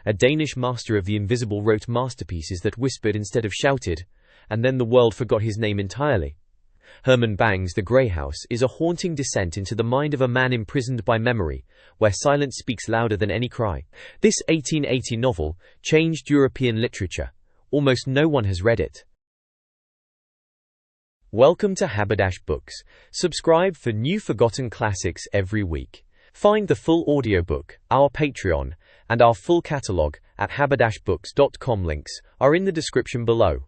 a Danish master of the invisible, wrote masterpieces that whispered instead of shouted, and then the world forgot his name entirely. Herman Bang's The Grey House is a haunting descent into the mind of a man imprisoned by memory, where silence speaks louder than any cry. This 1880 novel changed European literature. Almost no one has read it. Welcome to Haberdash Books. Subscribe for new forgotten classics every week. Find the full audiobook, our Patreon, and our full catalogue at haberdashbooks.com. Links are in the description below.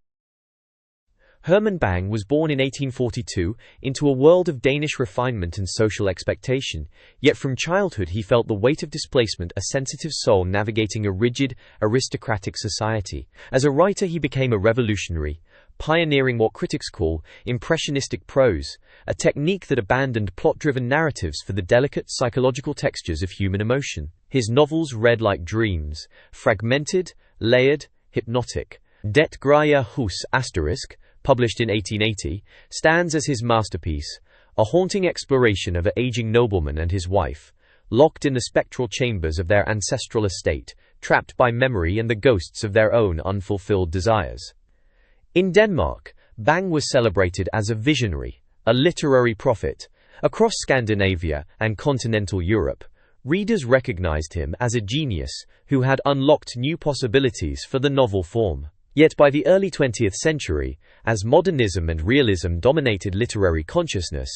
Herman Bang was born in 1842 into a world of Danish refinement and social expectation, yet from childhood he felt the weight of displacement, a sensitive soul navigating a rigid, aristocratic society. As a writer he became a revolutionary, pioneering what critics call impressionistic prose, a technique that abandoned plot-driven narratives for the delicate psychological textures of human emotion. His novels read like dreams, fragmented, layered, hypnotic. Det graa hus asterisk, published in 1880, stands as his masterpiece, a haunting exploration of an aging nobleman and his wife, locked in the spectral chambers of their ancestral estate, trapped by memory and the ghosts of their own unfulfilled desires. In Denmark, Bang was celebrated as a visionary, a literary prophet. Across Scandinavia and continental Europe, readers recognized him as a genius who had unlocked new possibilities for the novel form. Yet by the early 20th century, as modernism and realism dominated literary consciousness,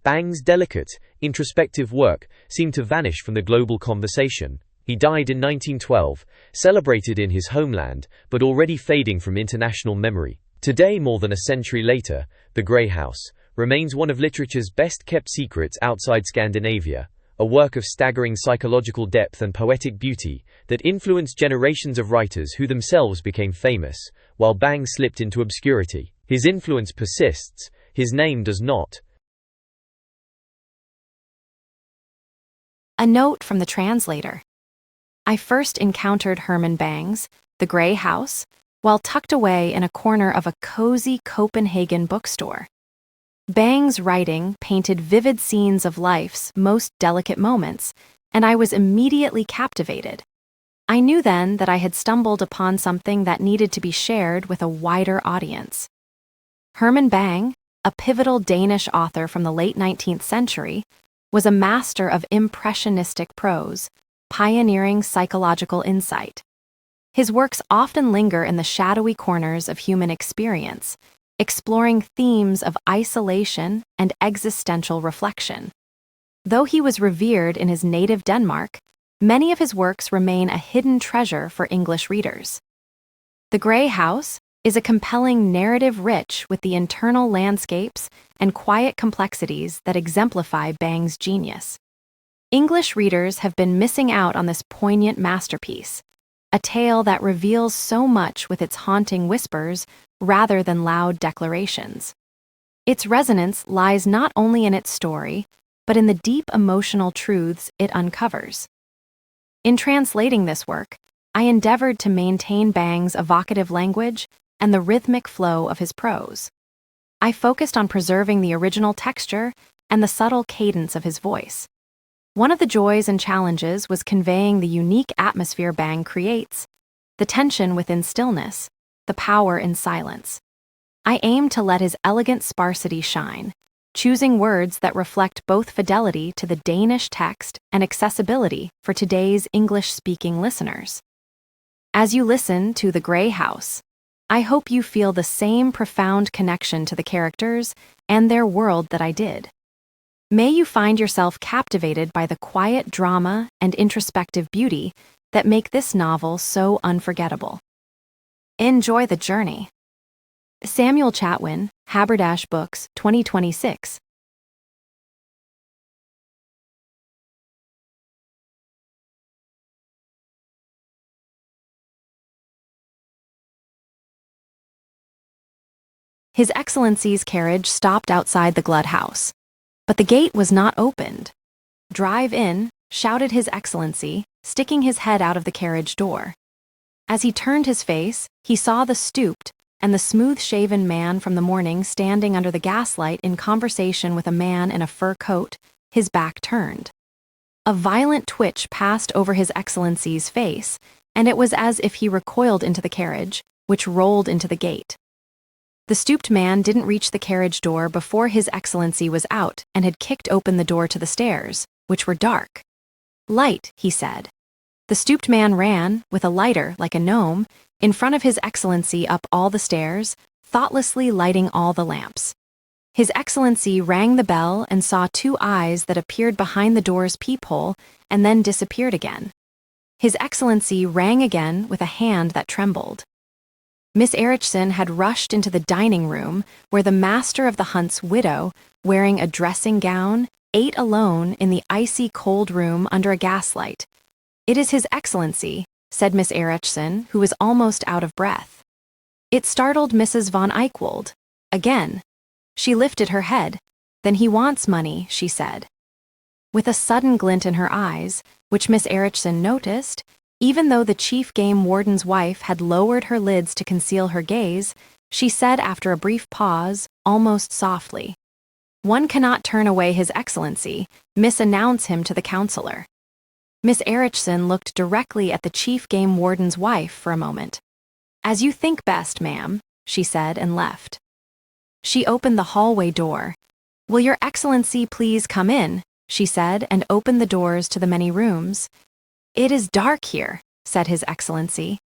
Bang's delicate, introspective work seemed to vanish from the global conversation. He died in 1912, celebrated in his homeland, but already fading from international memory. Today, more than a century later, The Grey House remains one of literature's best-kept secrets outside Scandinavia, a work of staggering psychological depth and poetic beauty that influenced generations of writers who themselves became famous, while Bang slipped into obscurity. His influence persists, his name does not. A note from the translator. I first encountered Herman Bang's The Grey House while tucked away in a corner of a cozy Copenhagen bookstore. Bang's writing painted vivid scenes of life's most delicate moments, and I was immediately captivated. I knew then that I had stumbled upon something that needed to be shared with a wider audience. Herman Bang, a pivotal Danish author from the late 19th century, was a master of impressionistic prose, pioneering psychological insight. His works often linger in the shadowy corners of human experience, exploring themes of isolation and existential reflection. Though he was revered in his native Denmark, many of his works remain a hidden treasure for English readers. The Grey House is a compelling narrative rich with the internal landscapes and quiet complexities that exemplify Bang's genius. English readers have been missing out on this poignant masterpiece, a tale that reveals so much with its haunting whispers rather than loud declarations. Its resonance lies not only in its story, but in the deep emotional truths it uncovers. In translating this work, I endeavored to maintain Bang's evocative language and the rhythmic flow of his prose. I focused on preserving the original texture and the subtle cadence of his voice. One of the joys and challenges was conveying the unique atmosphere Bang creates, the tension within stillness, the power in silence. I aim to let his elegant sparsity shine, choosing words that reflect both fidelity to the Danish text and accessibility for today's English-speaking listeners. As you listen to The Grey House, I hope you feel the same profound connection to the characters and their world that I did. May you find yourself captivated by the quiet drama and introspective beauty that make this novel so unforgettable. Enjoy the journey. Samuel Chatwin, Haberdash Books, 2026. His Excellency's carriage stopped outside the Glut House, but the gate was not opened. "Drive in," shouted His Excellency, sticking his head out of the carriage door. As he turned his face, he saw the stooped and the smooth-shaven man from the morning standing under the gaslight in conversation with a man in a fur coat, his back turned. A violent twitch passed over His Excellency's face, and it was as if he recoiled into the carriage, which rolled into the gate. The stooped man didn't reach the carriage door before His Excellency was out and had kicked open the door to the stairs, which were dark. "Light," he said. The stooped man ran, with a lighter like a gnome, in front of His Excellency up all the stairs, thoughtlessly lighting all the lamps. His Excellency rang the bell and saw two eyes that appeared behind the door's peephole and then disappeared again. His Excellency rang again with a hand that trembled. Miss Erichsen had rushed into the dining room where the master of the hunt's widow, wearing a dressing gown, ate alone in the icy cold room under a gaslight. "It is His Excellency," said Miss Erichsen, who was almost out of breath. It startled Mrs. von Eichwald. Again. She lifted her head. "Then he wants money," she said. With a sudden glint in her eyes, which Miss Erichsen noticed, even though the chief game warden's wife had lowered her lids to conceal her gaze, she said after a brief pause, almost softly, "One cannot turn away His Excellency, misannounce him to the counselor." Miss Erichsen looked directly at the chief game warden's wife for a moment. "As you think best, ma'am," she said and left. She opened the hallway door. "Will Your Excellency please come in?" she said, and opened the doors to the many rooms. "It is dark here," said His Excellency.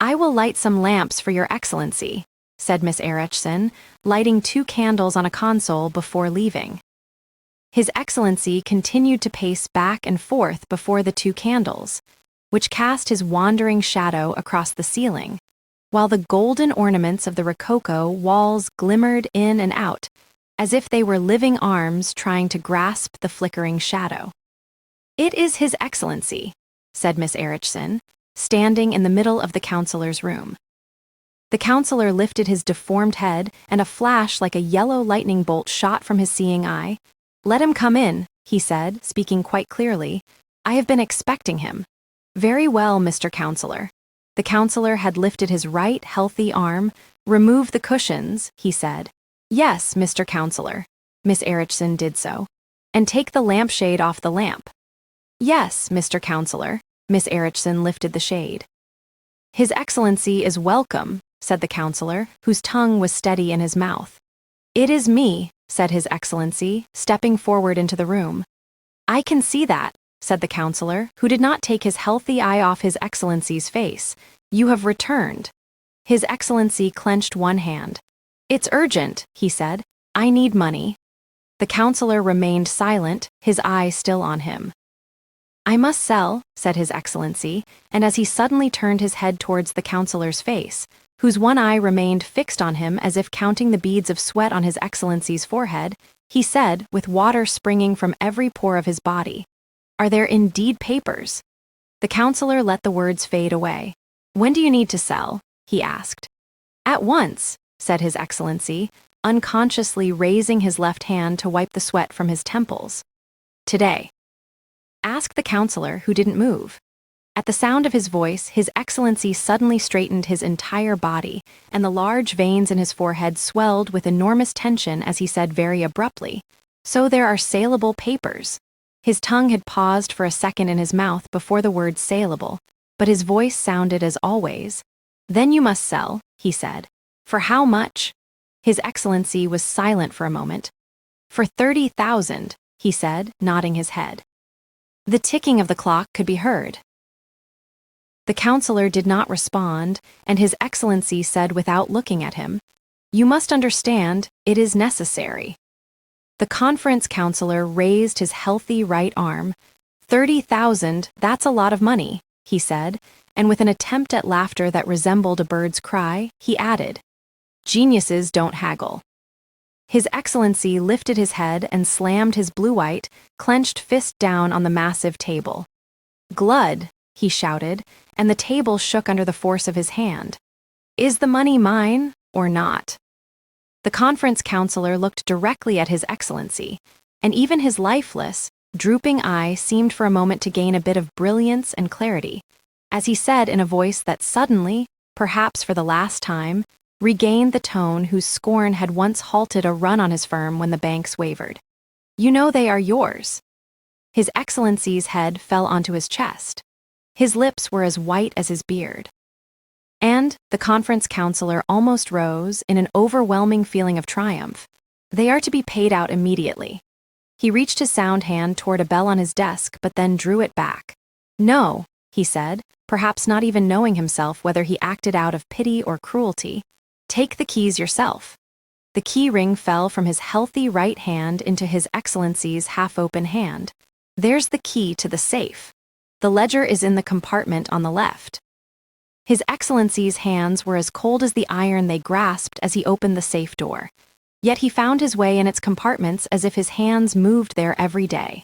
"I will light some lamps for Your Excellency," said Miss Erichsen, lighting 2 candles on a console before leaving. His Excellency continued to pace back and forth before the 2 candles, which cast his wandering shadow across the ceiling, while the golden ornaments of the rococo walls glimmered in and out, as if they were living arms trying to grasp the flickering shadow. "It is His Excellency," said Miss Erichsen, standing in the middle of the counselor's room. The counselor lifted his deformed head, and a flash like a yellow lightning bolt shot from his seeing eye. "Let him come in," he said, speaking quite clearly. "I have been expecting him." "Very well, Mr. Counselor." The counselor had lifted his right, healthy arm. "Remove the cushions," he said. "Yes, Mr. Counselor." Miss Erichsen did so. "And take the lampshade off the lamp." "Yes, Mr. Counselor." Miss Erichsen lifted the shade. "His Excellency is welcome," said the counselor, whose tongue was steady in his mouth. "It is me," said His Excellency, stepping forward into the room. "I can see that," said the counselor, who did not take his healthy eye off His Excellency's face. "You have returned." His Excellency clenched one hand. "It's urgent," he said. "I need money." The counselor remained silent, his eye still on him. "I must sell," said His Excellency, and as he suddenly turned his head towards the counselor's face, whose one eye remained fixed on him as if counting the beads of sweat on His Excellency's forehead, he said, with water springing from every pore of his body, "Are there indeed papers?" The counselor let the words fade away. "When do you need to sell?" he asked. "At once," said His Excellency, unconsciously raising his left hand to wipe the sweat from his temples. "Today." Asked the counselor, who didn't move. At the sound of his voice, His Excellency suddenly straightened his entire body, and the large veins in his forehead swelled with enormous tension as he said very abruptly, "So there are saleable papers." His tongue had paused for a second in his mouth before the word saleable, but his voice sounded as always. "Then you must sell," he said. "For how much?" His Excellency was silent for a moment. "For 30,000, he said, nodding his head. The ticking of the clock could be heard. The counselor did not respond, and His Excellency said without looking at him, "You must understand, it is necessary." The conference counselor raised his healthy right arm. 30,000, that's a lot of money, he said, and with an attempt at laughter that resembled a bird's cry, he added, "Geniuses don't haggle." His Excellency lifted his head and slammed his blue-white, clenched fist down on the massive table. "Glud," he shouted, and the table shook under the force of his hand. "Is the money mine, or not?" The conference counselor looked directly at His Excellency, and even his lifeless, drooping eye seemed for a moment to gain a bit of brilliance and clarity, as he said in a voice that suddenly, perhaps for the last time, regained the tone whose scorn had once halted a run on his firm when the banks wavered. "You know they are yours." His Excellency's head fell onto his chest. His lips were as white as his beard. And the conference counselor almost rose in an overwhelming feeling of triumph. They are to be paid out immediately. He reached his sound hand toward a bell on his desk, but then drew it back. No, he said, perhaps not even knowing himself whether he acted out of pity or cruelty. Take the keys yourself. The key ring fell from his healthy right hand into His Excellency's half-open hand. There's the key to the safe. The ledger is in the compartment on the left. His Excellency's hands were as cold as the iron they grasped as he opened the safe door. Yet he found his way in its compartments as if his hands moved there every day.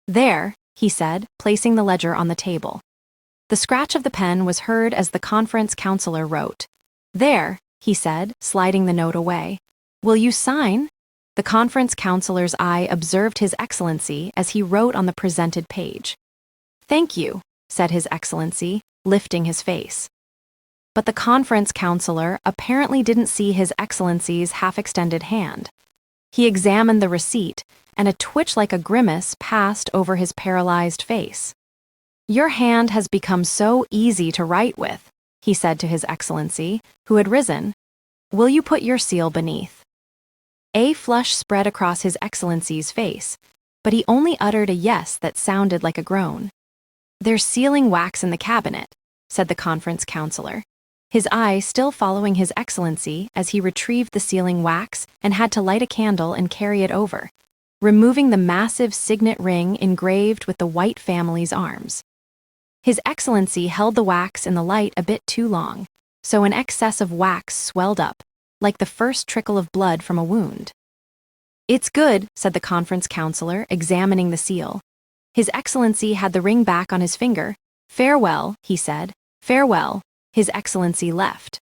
There, he said, placing the ledger on the table. The scratch of the pen was heard as the conference counselor wrote. There, he said, sliding the note away. Will you sign? The conference counselor's eye observed His Excellency as he wrote on the presented page. Thank you, said His Excellency, lifting his face. But the conference counselor apparently didn't see His Excellency's half-extended hand. He examined the receipt, and a twitch like a grimace passed over his paralyzed face. Your hand has become so easy to write with, he said to His Excellency, who had risen. Will you put your seal beneath? A flush spread across His Excellency's face, but he only uttered a yes that sounded like a groan. There's sealing wax in the cabinet, said the conference counselor, his eye still following His Excellency as he retrieved the sealing wax and had to light a candle and carry it over, removing the massive signet ring engraved with the White family's arms. His Excellency held the wax in the light a bit too long, so an excess of wax swelled up, like the first trickle of blood from a wound. It's good, said the conference counselor, examining the seal. His Excellency had the ring back on his finger. Farewell, he said. Farewell. His Excellency left.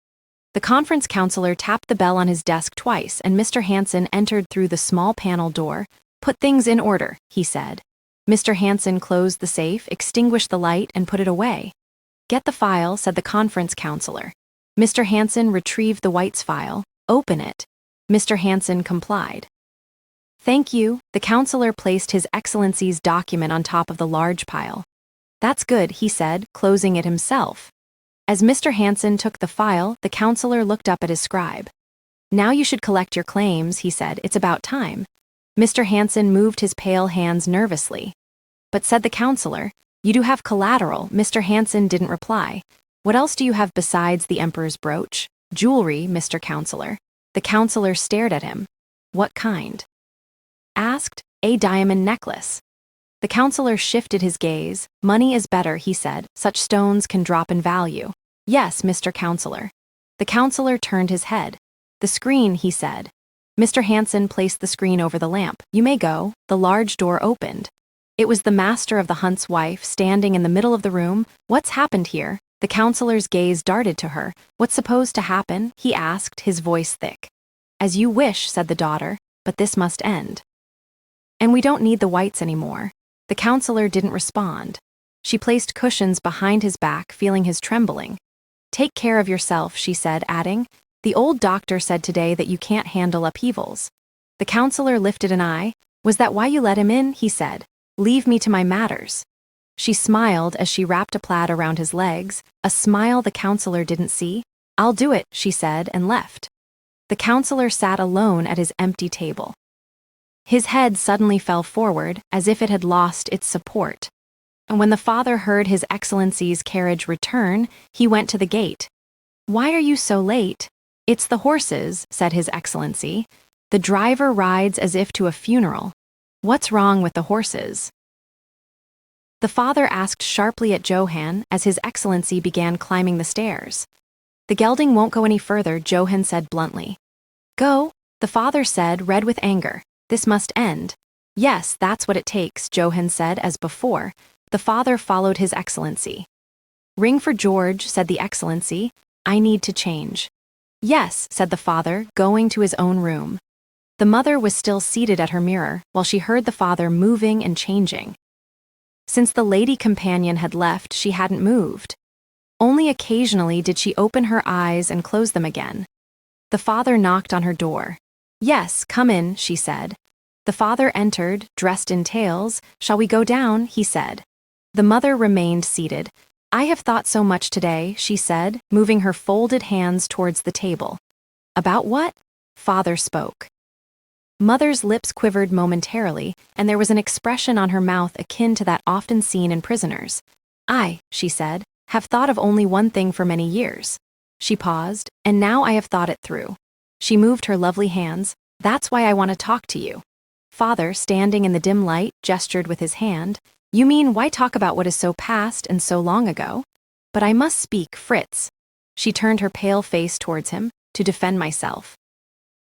The conference counselor tapped the bell on his desk twice, and Mr. Hanson entered through the small panel door. Put things in order, he said. Mr. Hanson closed the safe, extinguished the light, and put it away. Get the file, said the conference counselor. Mr. Hanson retrieved the White's file. Open it. Mr. Hanson complied. Thank you. The counselor placed His Excellency's document on top of the large pile. That's good, he said, closing it himself. As Mr. Hanson took the file, the counselor looked up at his scribe. Now you should collect your claims, he said. It's about time. Mr. Hanson moved his pale hands nervously. But said the counselor, you do have collateral. Mr. Hanson didn't reply. What else do you have besides the emperor's brooch? Jewelry, Mr. Counselor. The counselor stared at him. What kind? Asked. A diamond necklace. The counselor shifted his gaze. Money is better, he said. Such stones can drop in value. Yes, Mr. Counselor. The counselor turned his head. The screen, he said. Mr. Hanson placed the screen over the lamp. You may go. The large door opened. It was the master of the hunt's wife standing in the middle of the room. What's happened here? The counselor's gaze darted to her. What's supposed to happen? He asked, his voice thick. As you wish, said the daughter, but this must end. And we don't need the Whites anymore. The counselor didn't respond. She placed cushions behind his back, feeling his trembling. Take care of yourself, she said, adding, the old doctor said today that you can't handle upheavals. The counselor lifted an eye. Was that why you let him in? He said. Leave me to my matters. She smiled as she wrapped a plaid around his legs, a smile the counselor didn't see. I'll do it, she said, and left. The counselor sat alone at his empty table. His head suddenly fell forward, as if it had lost its support. And when the father heard His Excellency's carriage return, he went to the gate. Why are you so late? It's the horses, said His Excellency. The driver rides as if to a funeral. What's wrong with the horses? The father asked sharply at Johann as His Excellency began climbing the stairs. The gelding won't go any further, Johann said bluntly. Go, the father said, red with anger. This must end. Yes, that's what it takes, Johann said as before. The father followed His Excellency. Ring for George, said the Excellency. I need to change. Yes, said the father, going to his own room. The mother was still seated at her mirror, while she heard the father moving and changing. Since the lady companion had left, she hadn't moved. Only occasionally did she open her eyes and close them again. The father knocked on her door. Yes, come in, she said. The father entered, dressed in tails. Shall we go down? He said. The mother remained seated. I have thought so much today, she said, moving her folded hands towards the table. About what? Father spoke. Mother's lips quivered momentarily, and there was an expression on her mouth akin to that often seen in prisoners. I, she said, have thought of only one thing for many years. She paused, and now I have thought it through. She moved her lovely hands. That's why I want to talk to you. Father, standing in the dim light, gestured with his hand. You mean, why talk about what is so past and so long ago? But I must speak, Fritz. She turned her pale face towards him. To defend myself.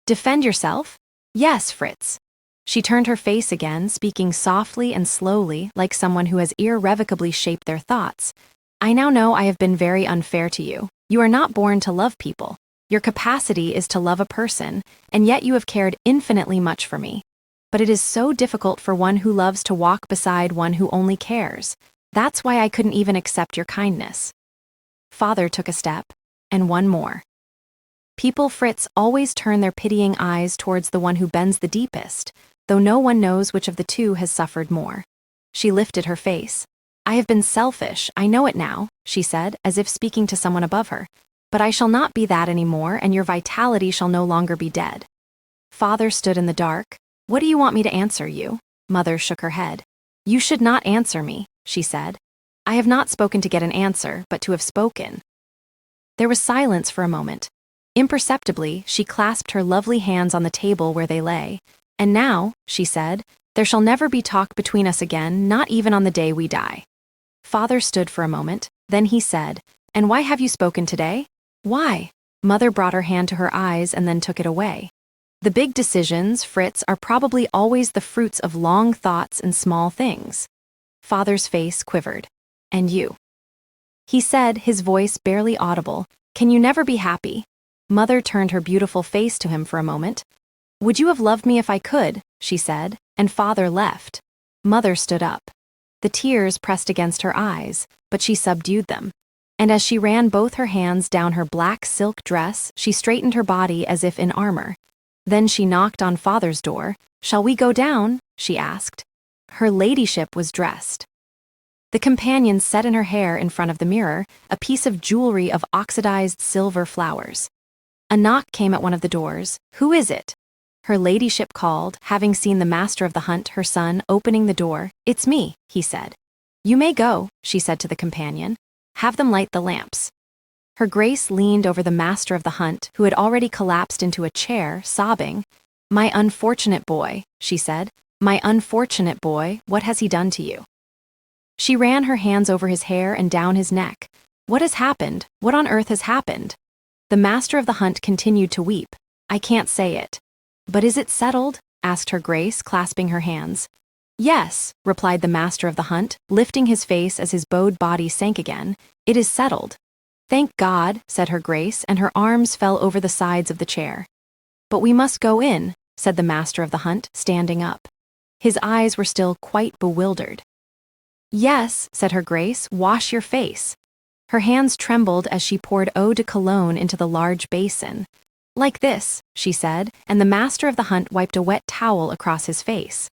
Defend yourself? Yes, Fritz. She turned her face again, speaking softly and slowly, like someone who has irrevocably shaped their thoughts. I now know I have been very unfair to you. You are not born to love people. Your capacity is to love a person, and yet you have cared infinitely much for me. But it is so difficult for one who loves to walk beside one who only cares. That's why I couldn't even accept your kindness. Father took a step, and one more. People, Fritz, always turn their pitying eyes towards the one who bends the deepest, though no one knows which of the two has suffered more. She lifted her face. I have been selfish, I know it now, she said, as if speaking to someone above her. But I shall not be that anymore, and your vitality shall no longer be dead. Father stood in the dark. What do you want me to answer you? Mother shook her head. You should not answer me, she said. I have not spoken to get an answer, but to have spoken. There was silence for a moment. Imperceptibly, she clasped her lovely hands on the table where they lay. And now, she said, there shall never be talk between us again, not even on the day we die. Father stood for a moment, then he said, And why have you spoken today? Why? Mother brought her hand to her eyes and then took it away. The big decisions, Fritz, are probably always the fruits of long thoughts and small things. Father's face quivered. And you? He said, his voice barely audible, Can you never be happy? Mother turned her beautiful face to him for a moment. Would you have loved me if I could? She said, and Father left. Mother stood up. The tears pressed against her eyes, but she subdued them. And as she ran both her hands down her black silk dress, she straightened her body as if in armor. Then she knocked on Father's door. Shall we go down? She asked. Her ladyship was dressed. The companion set in her hair in front of the mirror, a piece of jewelry of oxidized silver flowers. A knock came at one of the doors. Who is it? Her ladyship called, having seen the master of the hunt, her son, opening the door. It's me, he said. You may go, she said to the companion. Have them light the lamps. Her grace leaned over the master of the hunt, who had already collapsed into a chair, sobbing. My unfortunate boy, she said. My unfortunate boy, what has he done to you? She ran her hands over his hair and down his neck. What has happened? What on earth has happened? The master of the hunt continued to weep. I can't say it. But is it settled? Asked her grace, clasping her hands. Yes, replied the master of the hunt, lifting his face as his bowed body sank again. It is settled. Thank God, said her grace, and her arms fell over the sides of the chair. But we must go in, said the master of the hunt, standing up. His eyes were still quite bewildered. Yes, said her grace, wash your face. Her hands trembled as she poured eau de cologne into the large basin. Like this, she said, and the master of the hunt wiped a wet towel across his face.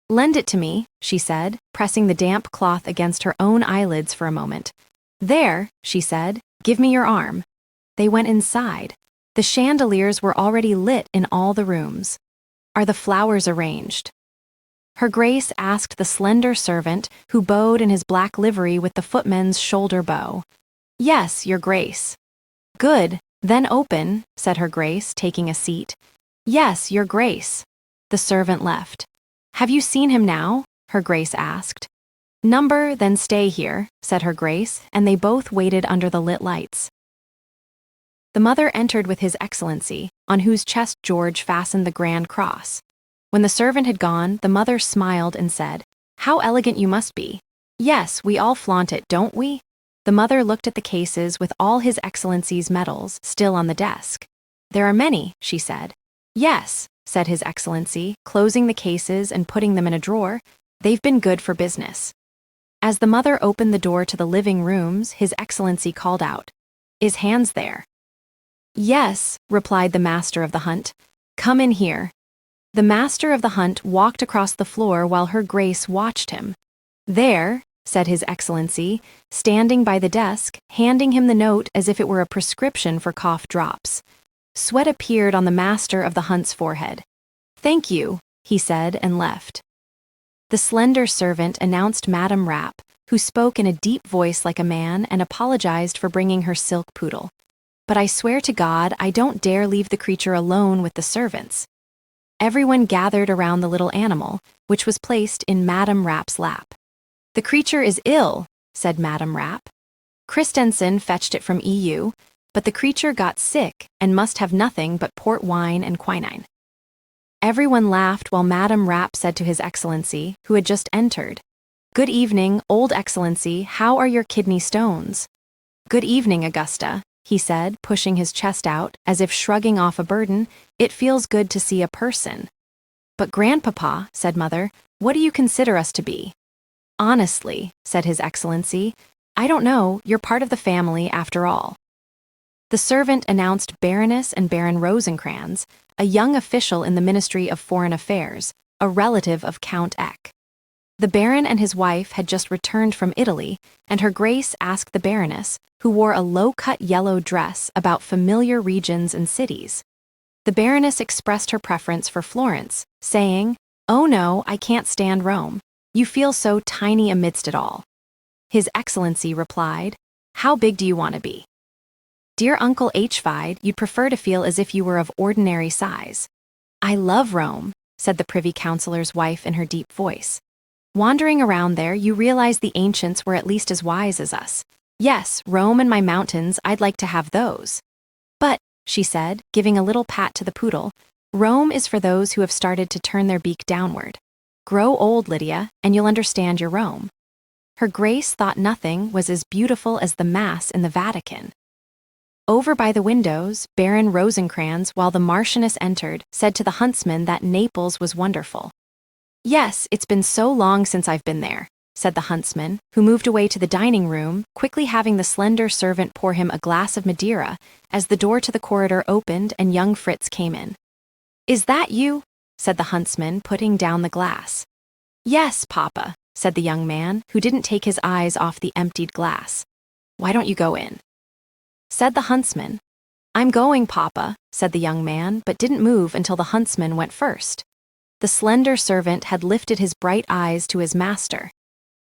Lend it to me, she said, pressing the damp cloth against her own eyelids for a moment. There, she said, give me your arm. They went inside. The chandeliers were already lit in all the rooms. Are the flowers arranged? Her grace asked the slender servant, who bowed in his black livery with the footman's shoulder bow. Yes, your grace. Good, then open, said her grace, taking a seat. Yes, your grace. The servant left. Have you seen him now? Her grace asked. Number, then stay here, said her grace, and they both waited under the lit lights. The mother entered with His Excellency, on whose chest George fastened the Grand Cross. When the servant had gone, the mother smiled and said, How elegant you must be. Yes, we all flaunt it, don't we? The mother looked at the cases with all His Excellency's medals still on the desk. There are many, she said. Yes, said His Excellency, closing the cases and putting them in a drawer. They've been good for business. As the mother opened the door to the living rooms, His Excellency called out, Is Hans there? Yes, replied the master of the hunt. Come in here. The master of the hunt walked across the floor while her grace watched him. There, said His Excellency, standing by the desk, handing him the note as if it were a prescription for cough drops. Sweat appeared on the master of the hunt's forehead. "Thank you," he said and left. The slender servant announced Madame Rapp, who spoke in a deep voice like a man and apologized for bringing her silk poodle. "But I swear to God I don't dare leave the creature alone with the servants." Everyone gathered around the little animal, which was placed in Madame Rapp's lap. "The creature is ill," said Madame Rapp. Christensen fetched it from EU, but the creature got sick and must have nothing but port wine and quinine. Everyone laughed while Madame Rapp said to His Excellency, who had just entered, "Good evening, Old Excellency, how are your kidney stones?" "Good evening, Augusta," he said, pushing his chest out, as if shrugging off a burden. "It feels good to see a person." "But Grandpapa," said Mother, "what do you consider us to be?" "Honestly," said His Excellency, "I don't know, you're part of the family after all." The servant announced Baroness and Baron Rosencrantz, a young official in the Ministry of Foreign Affairs, a relative of Count Eck. The Baron and his wife had just returned from Italy, and Her Grace asked the Baroness, who wore a low-cut yellow dress, about familiar regions and cities. The Baroness expressed her preference for Florence, saying, "Oh no, I can't stand Rome. You feel so tiny amidst it all." His Excellency replied, "How big do you want to be?" "Dear Uncle H. you'd prefer to feel as if you were of ordinary size." "I love Rome," said the Privy Councillor's wife in her deep voice. "Wandering around there, you realize the ancients were at least as wise as us. Yes, Rome and my mountains, I'd like to have those. But," she said, giving a little pat to the poodle, "Rome is for those who have started to turn their beak downward. Grow old, Lydia, and you'll understand your Rome." Her Grace thought nothing was as beautiful as the Mass in the Vatican. Over by the windows, Baron Rosencrantz, while the Marchioness entered, said to the huntsman that Naples was wonderful. "Yes, it's been so long since I've been there," said the huntsman, who moved away to the dining room, quickly having the slender servant pour him a glass of Madeira, as the door to the corridor opened and young Fritz came in. "Is that you?" said the huntsman, putting down the glass. "Yes, Papa," said the young man, who didn't take his eyes off the emptied glass. "Why don't you go in?" said the huntsman. "I'm going, Papa," said the young man, but didn't move until the huntsman went first. The slender servant had lifted his bright eyes to his master.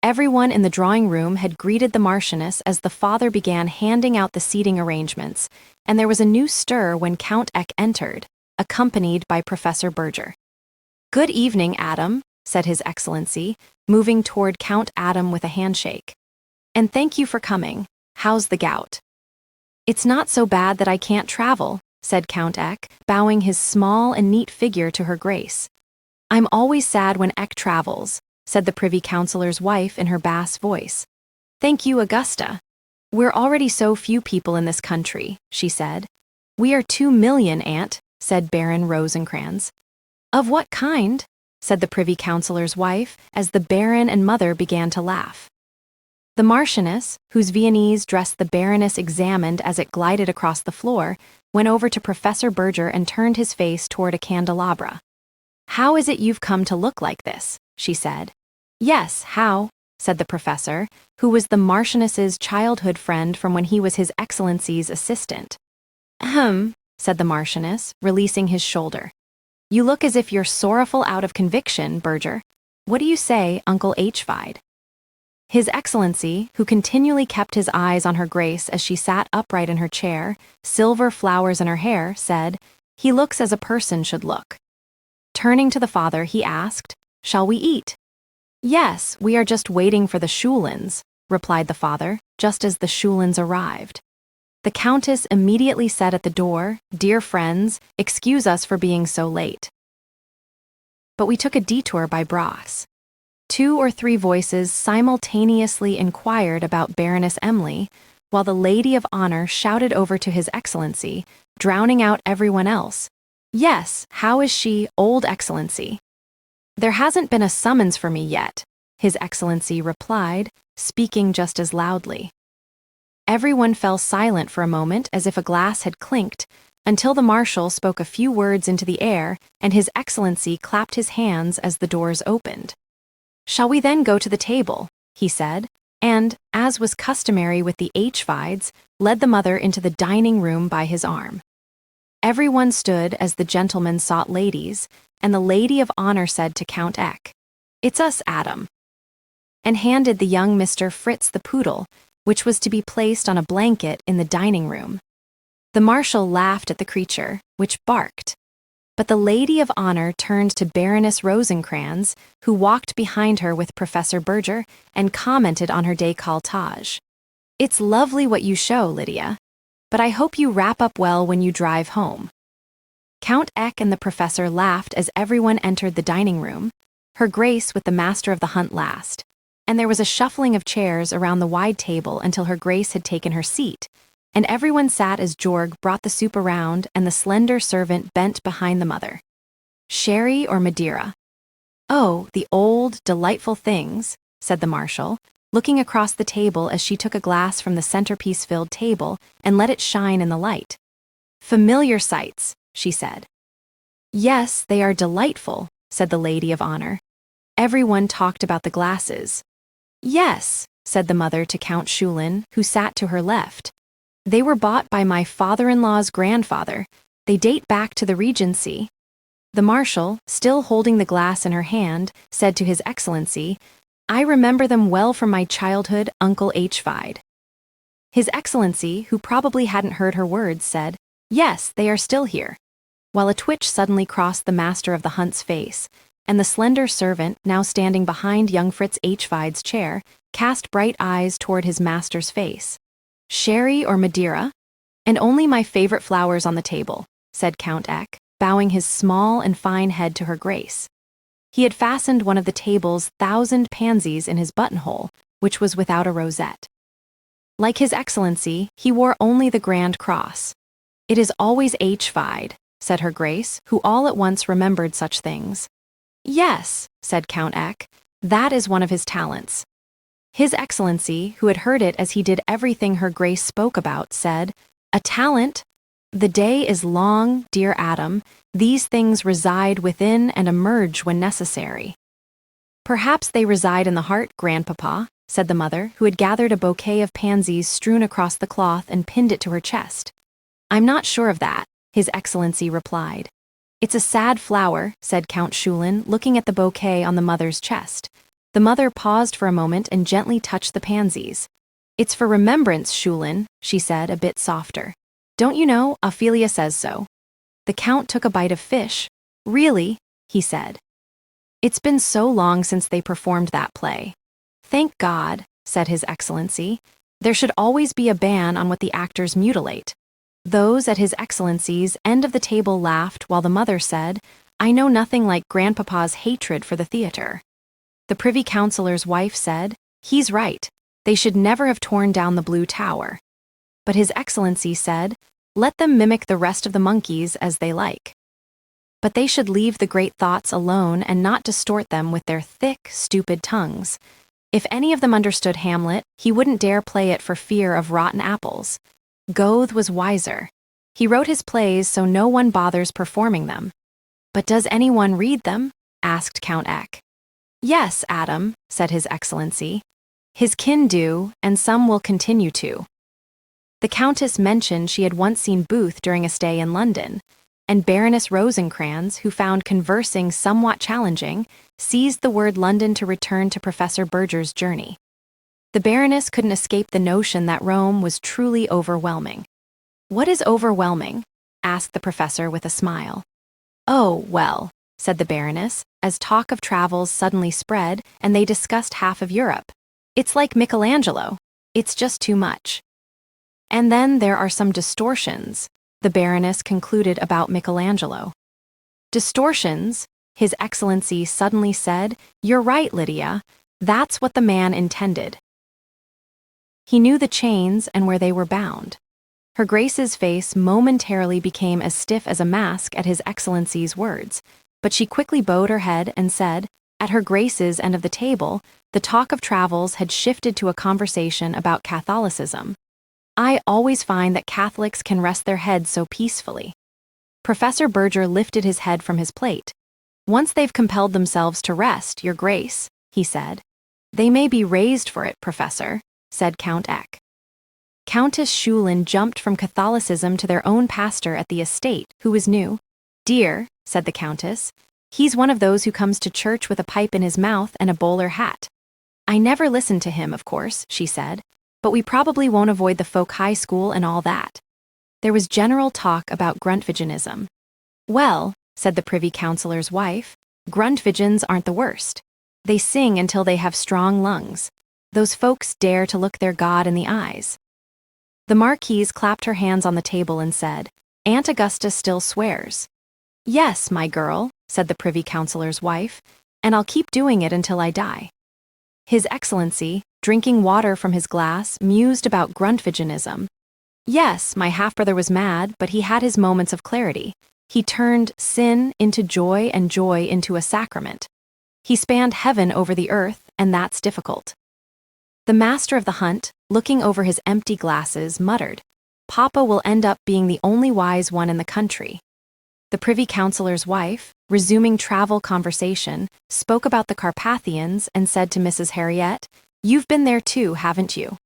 Everyone in the drawing room had greeted the Marchioness as the father began handing out the seating arrangements, and there was a new stir when Count Eck entered, accompanied by Professor Berger. "Good evening, Adam," said His Excellency, moving toward Count Adam with a handshake. "And thank you for coming. How's the gout?" "It's not so bad that I can't travel," said Count Eck, bowing his small and neat figure to Her Grace. "I'm always sad when Eck travels," said the Privy Councillor's wife in her bass voice. "Thank you, Augusta. We're already so few people in this country," she said. "We are 2 million, Aunt," said Baron Rosencrantz. "Of what kind?" said the Privy Councillor's wife, as the Baron and Mother began to laugh. The Marchioness, whose Viennese dress the Baroness examined as it glided across the floor, went over to Professor Berger and turned his face toward a candelabra. "How is it you've come to look like this?" she said. "Yes, how?" said the professor, who was the Marchioness's childhood friend from when he was His Excellency's assistant. "Ahem," said the Marchioness, releasing his shoulder. "You look as if you're sorrowful out of conviction, Berger. What do you say, Uncle H. His Excellency, who continually kept his eyes on Her Grace as she sat upright in her chair, silver flowers in her hair, said, "He looks as a person should look." Turning to the father, he asked, "Shall we eat?" "Yes, we are just waiting for the Schulins," replied the father, just as the Schulins arrived. The Countess immediately said at the door, "Dear friends, excuse us for being so late." But we took a detour by Brass. 2 or 3 voices simultaneously inquired about Baroness Emily, while the Lady of Honor shouted over to His Excellency, drowning out everyone else. "Yes, how is she, Old Excellency?" "There hasn't been a summons for me yet," His Excellency replied, speaking just as loudly. Everyone fell silent for a moment as if a glass had clinked, until the Marshal spoke a few words into the air and His Excellency clapped his hands as the doors opened. "Shall we then go to the table?" he said, and, as was customary with the H-Vides, led the mother into the dining room by his arm. Everyone stood as the gentleman sought ladies, and the lady of honor said to Count Eck, "It's us, Adam," and handed the young Mr. Fritz the poodle, which was to be placed on a blanket in the dining room. The marshal laughed at the creature, which barked. But the lady of honor turned to Baroness Rosencrantz, who walked behind her with Professor Berger, and commented on her décolletage. "It's lovely what you show, Lydia, but I hope you wrap up well when you drive home." Count Eck and the professor laughed as everyone entered the dining room, her Grace with the master of the hunt last, and there was a shuffling of chairs around the wide table until her Grace had taken her seat, and everyone sat as Georg brought the soup around and the slender servant bent behind the mother. "Sherry or Madeira?" "Oh, the old, delightful things," said the marshal, looking across the table as she took a glass from the centerpiece-filled table and let it shine in the light. "Familiar sights," she said. "Yes, they are delightful," said the lady of honor. Everyone talked about the glasses. "Yes," said the mother to Count Schulin, who sat to her left. "They were bought by my father-in-law's grandfather. They date back to the Regency." The marshal, still holding the glass in her hand, said to His Excellency, "I remember them well from my childhood, Uncle H-Vide." His Excellency, who probably hadn't heard her words, said, "Yes, they are still here," while a twitch suddenly crossed the master of the hunt's face, and the slender servant, now standing behind young Fritz H-Vide's chair, cast bright eyes toward his master's face. "Sherry or Madeira?" "And only my favorite flowers on the table," said Count Eck, bowing his small and fine head to her Grace. He had fastened one of the table's 1,000 pansies in his buttonhole, which was without a rosette. Like His Excellency, he wore only the Grand Cross. "It is always H-Vide," said her Grace, who all at once remembered such things. "Yes," said Count Eck, "that is one of his talents." His Excellency, who had heard it as he did everything her Grace spoke about, said, "A talent? The day is long, dear Adam. These things reside within and emerge when necessary." "Perhaps they reside in the heart, Grandpapa," said the mother, who had gathered a bouquet of pansies strewn across the cloth and pinned it to her chest. "I'm not sure of that," His Excellency replied. "It's a sad flower," said Count Schulin, looking at the bouquet on the mother's chest. The mother paused for a moment and gently touched the pansies. "It's for remembrance, Schulin," she said, a bit softer. "Don't you know, Ophelia says so." The Count took a bite of fish. "Really?" he said. "It's been so long since they performed that play." "Thank God," said His Excellency. "There should always be a ban on what the actors mutilate." Those at His Excellency's end of the table laughed while the mother said, "I know nothing like Grandpapa's hatred for the theater." The Privy Councillor's wife said, "He's right. They should never have torn down the Blue Tower." But His Excellency said, "Let them mimic the rest of the monkeys as they like. But they should leave the great thoughts alone and not distort them with their thick, stupid tongues. If any of them understood Hamlet, he wouldn't dare play it for fear of rotten apples." Goethe was wiser. He wrote his plays so no one bothers performing them. "But does anyone read them?" asked Count Eck. "Yes, Adam," said His Excellency. "His kin do, and some will continue to." The Countess mentioned she had once seen Booth during a stay in London, and Baroness Rosencrantz, who found conversing somewhat challenging, seized the word London to return to Professor Berger's journey. The Baroness couldn't escape the notion that Rome was truly overwhelming. "What is overwhelming?" asked the professor with a smile. "Oh, well," said the Baroness, as talk of travels suddenly spread and they discussed half of Europe. "It's like Michelangelo. It's just too much." "And then there are some distortions," the Baroness concluded about Michelangelo. "Distortions?" His Excellency suddenly said, "You're right, Lydia. That's what the man intended." He knew the chains and where they were bound. Her Grace's face momentarily became as stiff as a mask at His Excellency's words, but she quickly bowed her head and said, at her Grace's end of the table, the talk of travels had shifted to a conversation about Catholicism. "I always find that Catholics can rest their heads so peacefully." Professor Berger lifted his head from his plate. "Once they've compelled themselves to rest, Your Grace," he said, They may be raised for it, Professor, said Count Eck. Countess Schulin jumped from Catholicism to their own pastor at the estate, who was new. Dear, said the Countess, he's one of those who comes to church with a pipe in his mouth and a bowler hat. I never listened to him, of course, she said, but we probably won't avoid the folk high school and all that. There was general talk about Grundtvigianism. Well, said the Privy Councillor's wife, Grundtvigians aren't the worst. They sing until they have strong lungs. Those folks dare to look their God in the eyes. The Marquise clapped her hands on the table and said, Aunt Augusta still swears. Yes, my girl, said the Privy Councillor's wife, and I'll keep doing it until I die. His Excellency, drinking water from his glass, mused about Grundtvigianism. Yes, my half-brother was mad, but he had his moments of clarity. He turned sin into joy and joy into a sacrament. He spanned heaven over the earth, and that's difficult. The master of the hunt, looking over his empty glasses, muttered, Papa will end up being the only wise one in the country. The Privy Councillor's wife, resuming travel conversation, spoke about the Carpathians and said to Mrs. Harriet, You've been there too, haven't you?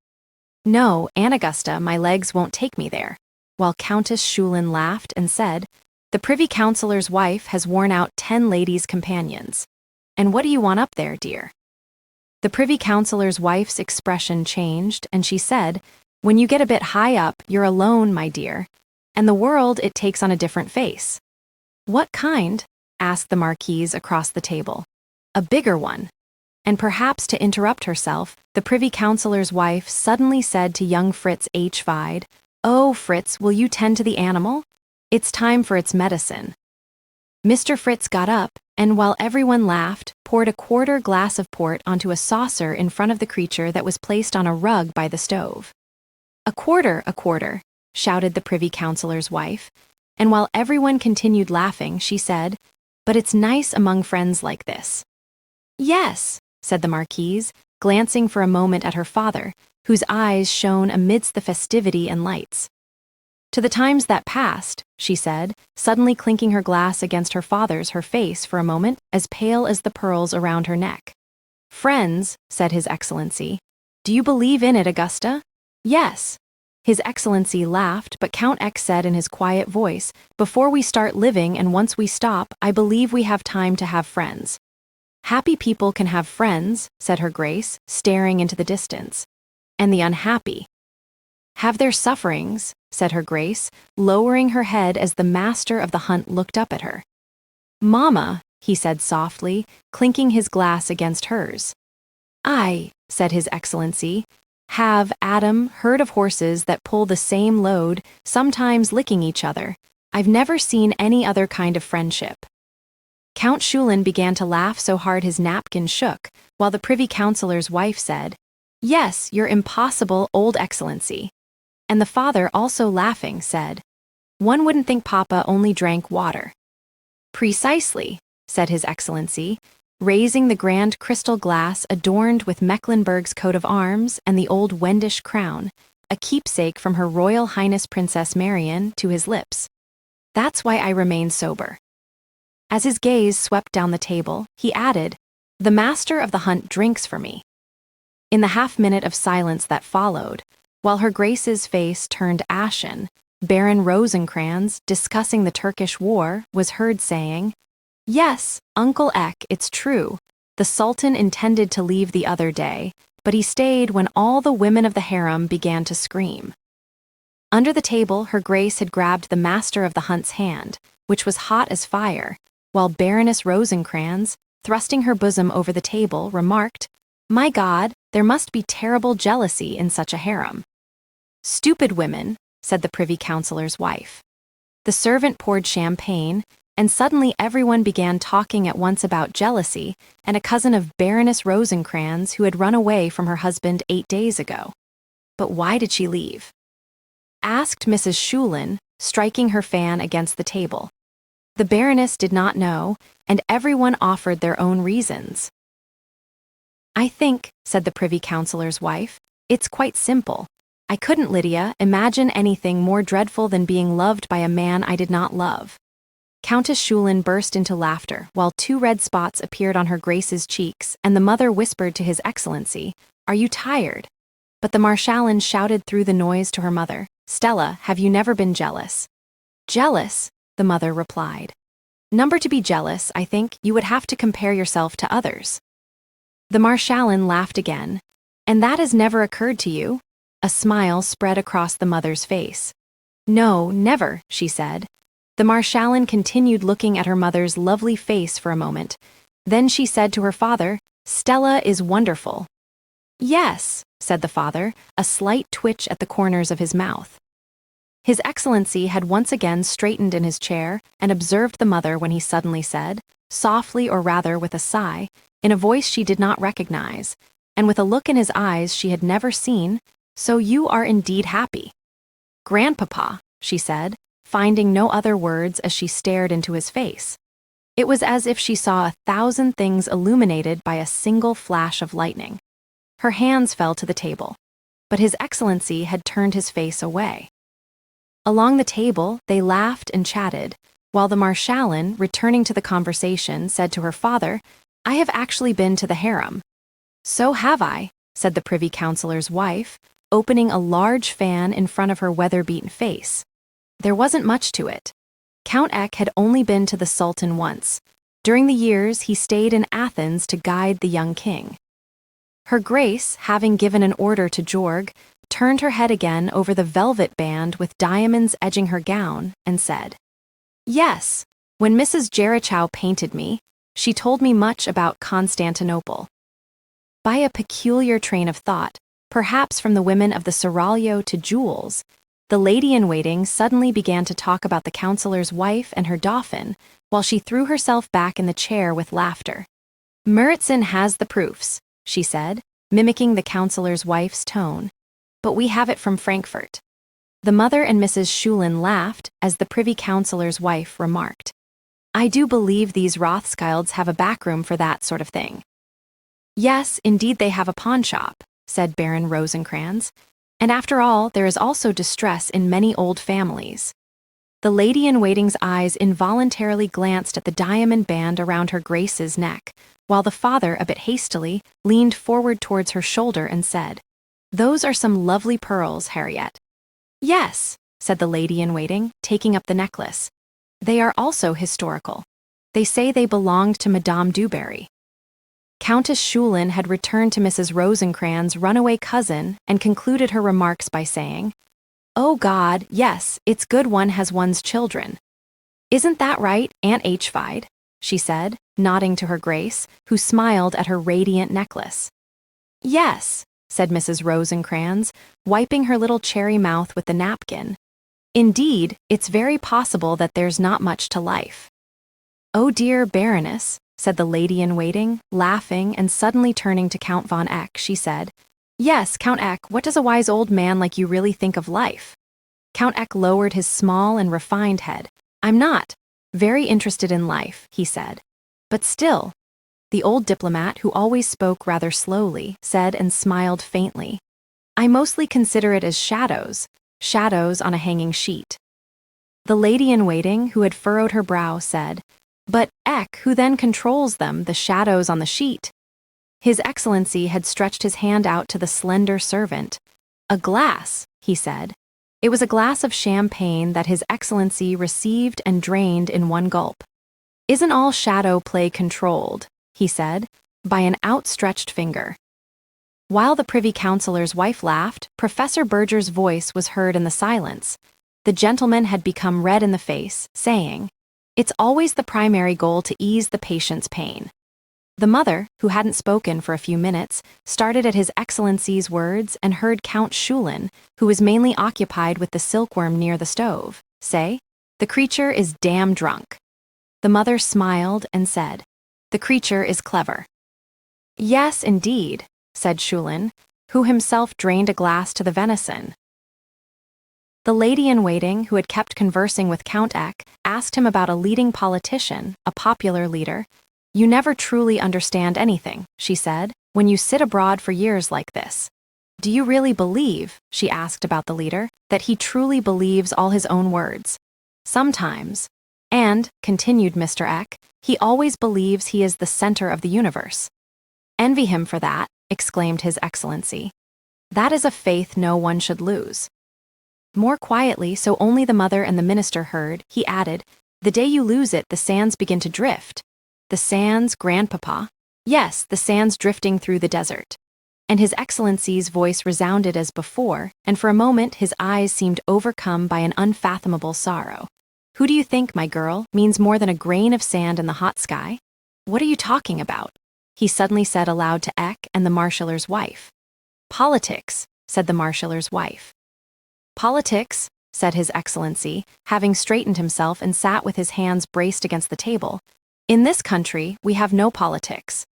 No, Aunt Augusta, my legs won't take me there. While Countess Schulin laughed and said, The Privy Councillor's wife has worn out 10 ladies' companions. And what do you want up there, dear? The Privy Councillor's wife's expression changed, and she said, When you get a bit high up, you're alone, my dear, and the world it takes on a different face. What kind? Asked the Marquise across the table. A bigger one. And perhaps to interrupt herself, the Privy Councillor's wife suddenly said to young Fritz H. Vide, Oh, Fritz, will you tend to the animal? It's time for its medicine. Mr. Fritz got up, and while everyone laughed, poured a quarter glass of port onto a saucer in front of the creature that was placed on a rug by the stove. A quarter, shouted the Privy Councillor's wife, and while everyone continued laughing, she said, But it's nice among friends like this. Yes, said the Marquise, glancing for a moment at her father, whose eyes shone amidst the festivity and lights. To the times that passed, she said, suddenly clinking her glass against her father's, her face for a moment as pale as the pearls around her neck. Friends, said His Excellency, do you believe in it, Augusta? Yes. His Excellency laughed, but Count X said in his quiet voice, Before we start living and once we stop, I believe we have time to have friends. Happy people can have friends, said Her Grace, staring into the distance. And the unhappy have their sufferings, said Her Grace, lowering her head as the master of the hunt looked up at her. Mamma, he said softly, clinking his glass against hers. I, said His Excellency, have, Adam, heard of horses that pull the same load, sometimes licking each other. I've never seen any other kind of friendship. Count Schulin began to laugh so hard his napkin shook, while the Privy Councillor's wife said, Yes, your impossible old Excellency. And the father, also laughing, said, One wouldn't think Papa only drank water. Precisely, said His Excellency, raising the grand crystal glass adorned with Mecklenburg's coat of arms and the old Wendish crown, a keepsake from Her Royal Highness Princess Marion, to his lips. That's why I remain sober. As his gaze swept down the table, he added, The master of the hunt drinks for me. In the half-minute of silence that followed, while Her Grace's face turned ashen, Baron Rosencrantz, discussing the Turkish war, was heard saying, Yes, Uncle Eck, it's true. The Sultan intended to leave the other day, but he stayed when all the women of the harem began to scream. Under the table, Her Grace had grabbed the master of the hunt's hand, which was hot as fire, while Baroness Rosencrantz, thrusting her bosom over the table, remarked, My God, there must be terrible jealousy in such a harem. Stupid women, said the Privy Councillor's wife. The servant poured champagne, and suddenly everyone began talking at once about jealousy and a cousin of Baroness Rosencrantz who had run away from her husband 8 days ago. But why did she leave? Asked Mrs. Schulin, striking her fan against the table. The Baroness did not know, and everyone offered their own reasons. I think, said the Privy Councillor's wife, it's quite simple. I couldn't, Lydia, imagine anything more dreadful than being loved by a man I did not love. Countess Schulin burst into laughter, while 2 red spots appeared on her Grace's cheeks, and the mother whispered to His Excellency, "Are you tired?" But the Marschallin shouted through the noise to her mother, "Stella, have you never been jealous?" "Jealous?" the mother replied. "Number to be jealous, I think, you would have to compare yourself to others." The Marschallin laughed again. "And that has never occurred to you?" A smile spread across the mother's face. "No, never," she said. The Marschallin continued looking at her mother's lovely face for a moment. Then she said to her father, "Stella is wonderful." "Yes," said the father, a slight twitch at the corners of his mouth. His Excellency had once again straightened in his chair and observed the mother when he suddenly said, softly or rather with a sigh, in a voice she did not recognize, and with a look in his eyes she had never seen, "So you are indeed happy." "Grandpapa," she said, finding no other words as she stared into his face. It was as if she saw 1,000 things illuminated by a single flash of lightning. Her hands fell to the table, but His Excellency had turned his face away. Along the table, they laughed and chatted, while the Marschallin, returning to the conversation, said to her father, "I have actually been to the harem." "So have I," said the Privy Councillor's wife, opening a large fan in front of her weather-beaten face. There wasn't much to it. Count Eck had only been to the Sultan once. During the years, he stayed in Athens to guide the young king. Her Grace, having given an order to Georg, turned her head again over the velvet band with diamonds edging her gown, and said, "Yes, when Mrs. Jerichow painted me, she told me much about Constantinople." By a peculiar train of thought, perhaps from the women of the seraglio to Jules, the lady-in-waiting suddenly began to talk about the councillor's wife and her dauphin, while she threw herself back in the chair with laughter. "Muritzen has the proofs," she said, mimicking the councillor's wife's tone. "But we have it from Frankfurt." The mother and Mrs. Schulin laughed as the Privy Councillor's wife remarked, "I do believe these Rothschilds have a backroom for that sort of thing." "Yes, indeed they have a pawnshop," said Baron Rosencrantz. "And after all, there is also distress in many old families." The lady-in-waiting's eyes involuntarily glanced at the diamond band around her Grace's neck, while the father, a bit hastily, leaned forward towards her shoulder and said, "Those are some lovely pearls, Harriet." "Yes," said the lady-in-waiting, taking up the necklace. "They are also historical. They say they belonged to Madame du Barry." Countess Schulin had returned to Mrs. Rosencrantz' runaway cousin and concluded her remarks by saying, "Oh God, yes, it's good one has one's children." "Isn't that right, Aunt Hfide?" she said, nodding to her Grace, who smiled at her radiant necklace. "Yes," said Mrs. Rosencrantz, wiping her little cherry mouth with the napkin. "Indeed, it's very possible that there's not much to life." "Oh dear, Baroness," said the lady-in-waiting, laughing and suddenly turning to Count von Eck, she said, "Yes, Count Eck, what does a wise old man like you really think of life?" Count Eck lowered his small and refined head. "I'm not very interested in life," he said. "But still," the old diplomat, who always spoke rather slowly, said and smiled faintly, "I mostly consider it as shadows on a hanging sheet." The lady-in-waiting, who had furrowed her brow, said, "But, Eck, who then controls them, the shadows on the sheet?" His Excellency had stretched his hand out to the slender servant. "A glass," he said. It was a glass of champagne that His Excellency received and drained in one gulp. "Isn't all shadow play controlled," he said, "by an outstretched finger?" While the Privy Councillor's wife laughed, Professor Berger's voice was heard in the silence. The gentleman had become red in the face, saying, "It's always the primary goal to ease the patient's pain." The mother, who hadn't spoken for a few minutes, started at His Excellency's words and heard Count Schulin, who was mainly occupied with the silkworm near the stove, say, "The creature is damn drunk." The mother smiled and said, "The creature is clever." "Yes, indeed," said Schulin, who himself drained a glass to the venison. The lady-in-waiting, who had kept conversing with Count Eck, asked him about a leading politician, a popular leader. "You never truly understand anything," she said, "when you sit abroad for years like this. Do you really believe," she asked about the leader, "that he truly believes all his own words?" "Sometimes." And, continued Mr. Eck, he always believes he is the center of the universe. Envy him for that, exclaimed His Excellency. That is a faith no one should lose. More quietly, so only the mother and the minister heard, he added, the day you lose it, the sands begin to drift. The sands, grandpapa? Yes, the sands drifting through the desert. And His Excellency's voice resounded as before, and for a moment his eyes seemed overcome by an unfathomable sorrow. Who do you think, my girl, means more than a grain of sand in the hot sky? What are you talking about? He suddenly said aloud to Eck and the marshaller's wife. Politics, said the marshaller's wife. Politics, said His Excellency, having straightened himself and sat with his hands braced against the table. In this country, we have no politics.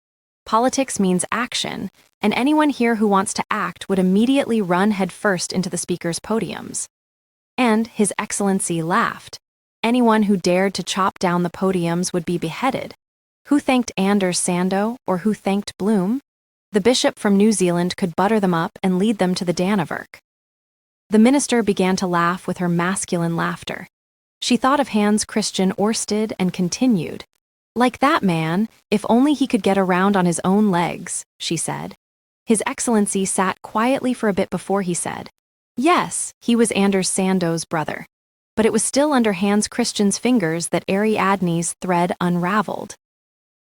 Politics means action, and anyone here who wants to act would immediately run headfirst into the speaker's podiums. And His Excellency laughed. Anyone who dared to chop down the podiums would be beheaded. Who thanked Anders Sando, or who thanked Bloom? The bishop from New Zealand could butter them up and lead them to the Dannevirke. The minister began to laugh with her masculine laughter. She thought of Hans Christian Ørsted and continued. Like that man, if only he could get around on his own legs, she said. His Excellency sat quietly for a bit before he said, yes, he was Anders Sando's brother. But it was still under Hans Christian's fingers that Ariadne's thread unraveled.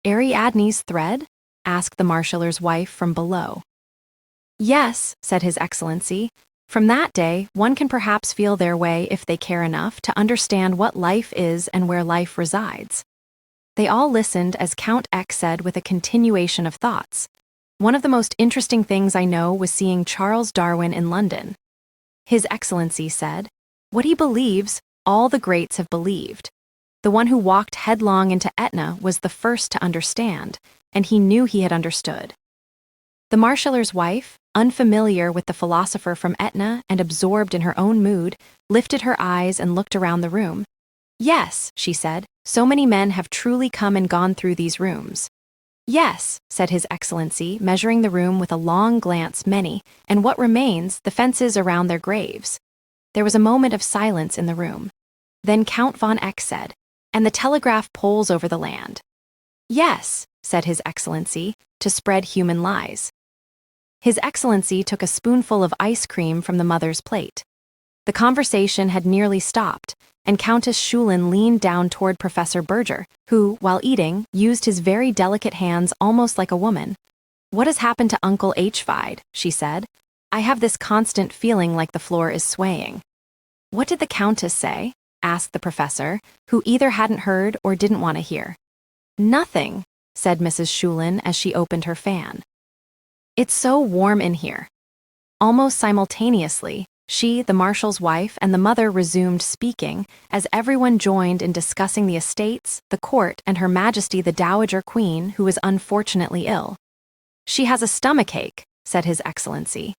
Ariadne's thread? Asked the marshaller's wife from below. Yes, said His Excellency. From that day, one can perhaps feel their way if they care enough to understand what life is and where life resides. They all listened as Count Eck said with a continuation of thoughts. One of the most interesting things I know was seeing Charles Darwin in London. His Excellency said, what he believes, all the greats have believed. The one who walked headlong into Etna was the first to understand, and he knew he had understood. The marshaller's wife, unfamiliar with the philosopher from Etna and absorbed in her own mood, lifted her eyes and looked around the room. Yes, she said, so many men have truly come and gone through these rooms. Yes, said His Excellency, measuring the room with a long glance, many, and what remains, the fences around their graves. There was a moment of silence in the room. Then Count von Eck said, and the telegraph poles over the land. Yes, said His Excellency, to spread human lies. His Excellency took a spoonful of ice cream from the mother's plate. The conversation had nearly stopped, and Countess Schulin leaned down toward Professor Berger, who, while eating, used his very delicate hands almost like a woman. What has happened to Uncle Hfide? She said. I have this constant feeling like the floor is swaying. What did the Countess say? Asked the professor, who either hadn't heard or didn't want to hear. Nothing, said Mrs. Schulin as she opened her fan. It's so warm in here. Almost simultaneously, she, the marshal's wife, and the mother resumed speaking, as everyone joined in discussing the estates, the court, and Her Majesty the Dowager Queen, who is unfortunately ill. She has a stomachache, said His Excellency.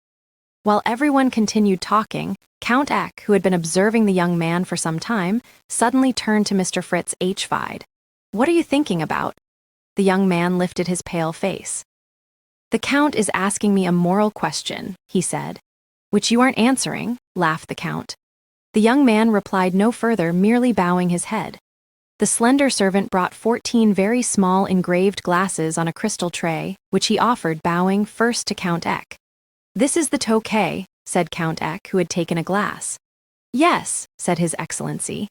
While everyone continued talking, Count Eck, who had been observing the young man for some time, suddenly turned to Mr. Fritz Hfide. What are you thinking about? The young man lifted his pale face. The Count is asking me a moral question, he said. Which you aren't answering, laughed the Count. The young man replied no further, merely bowing his head. The slender servant brought 14 very small engraved glasses on a crystal tray, which he offered, bowing first to Count Eck. This is the Tokay, said Count Eck, who had taken a glass. Yes, said His Excellency.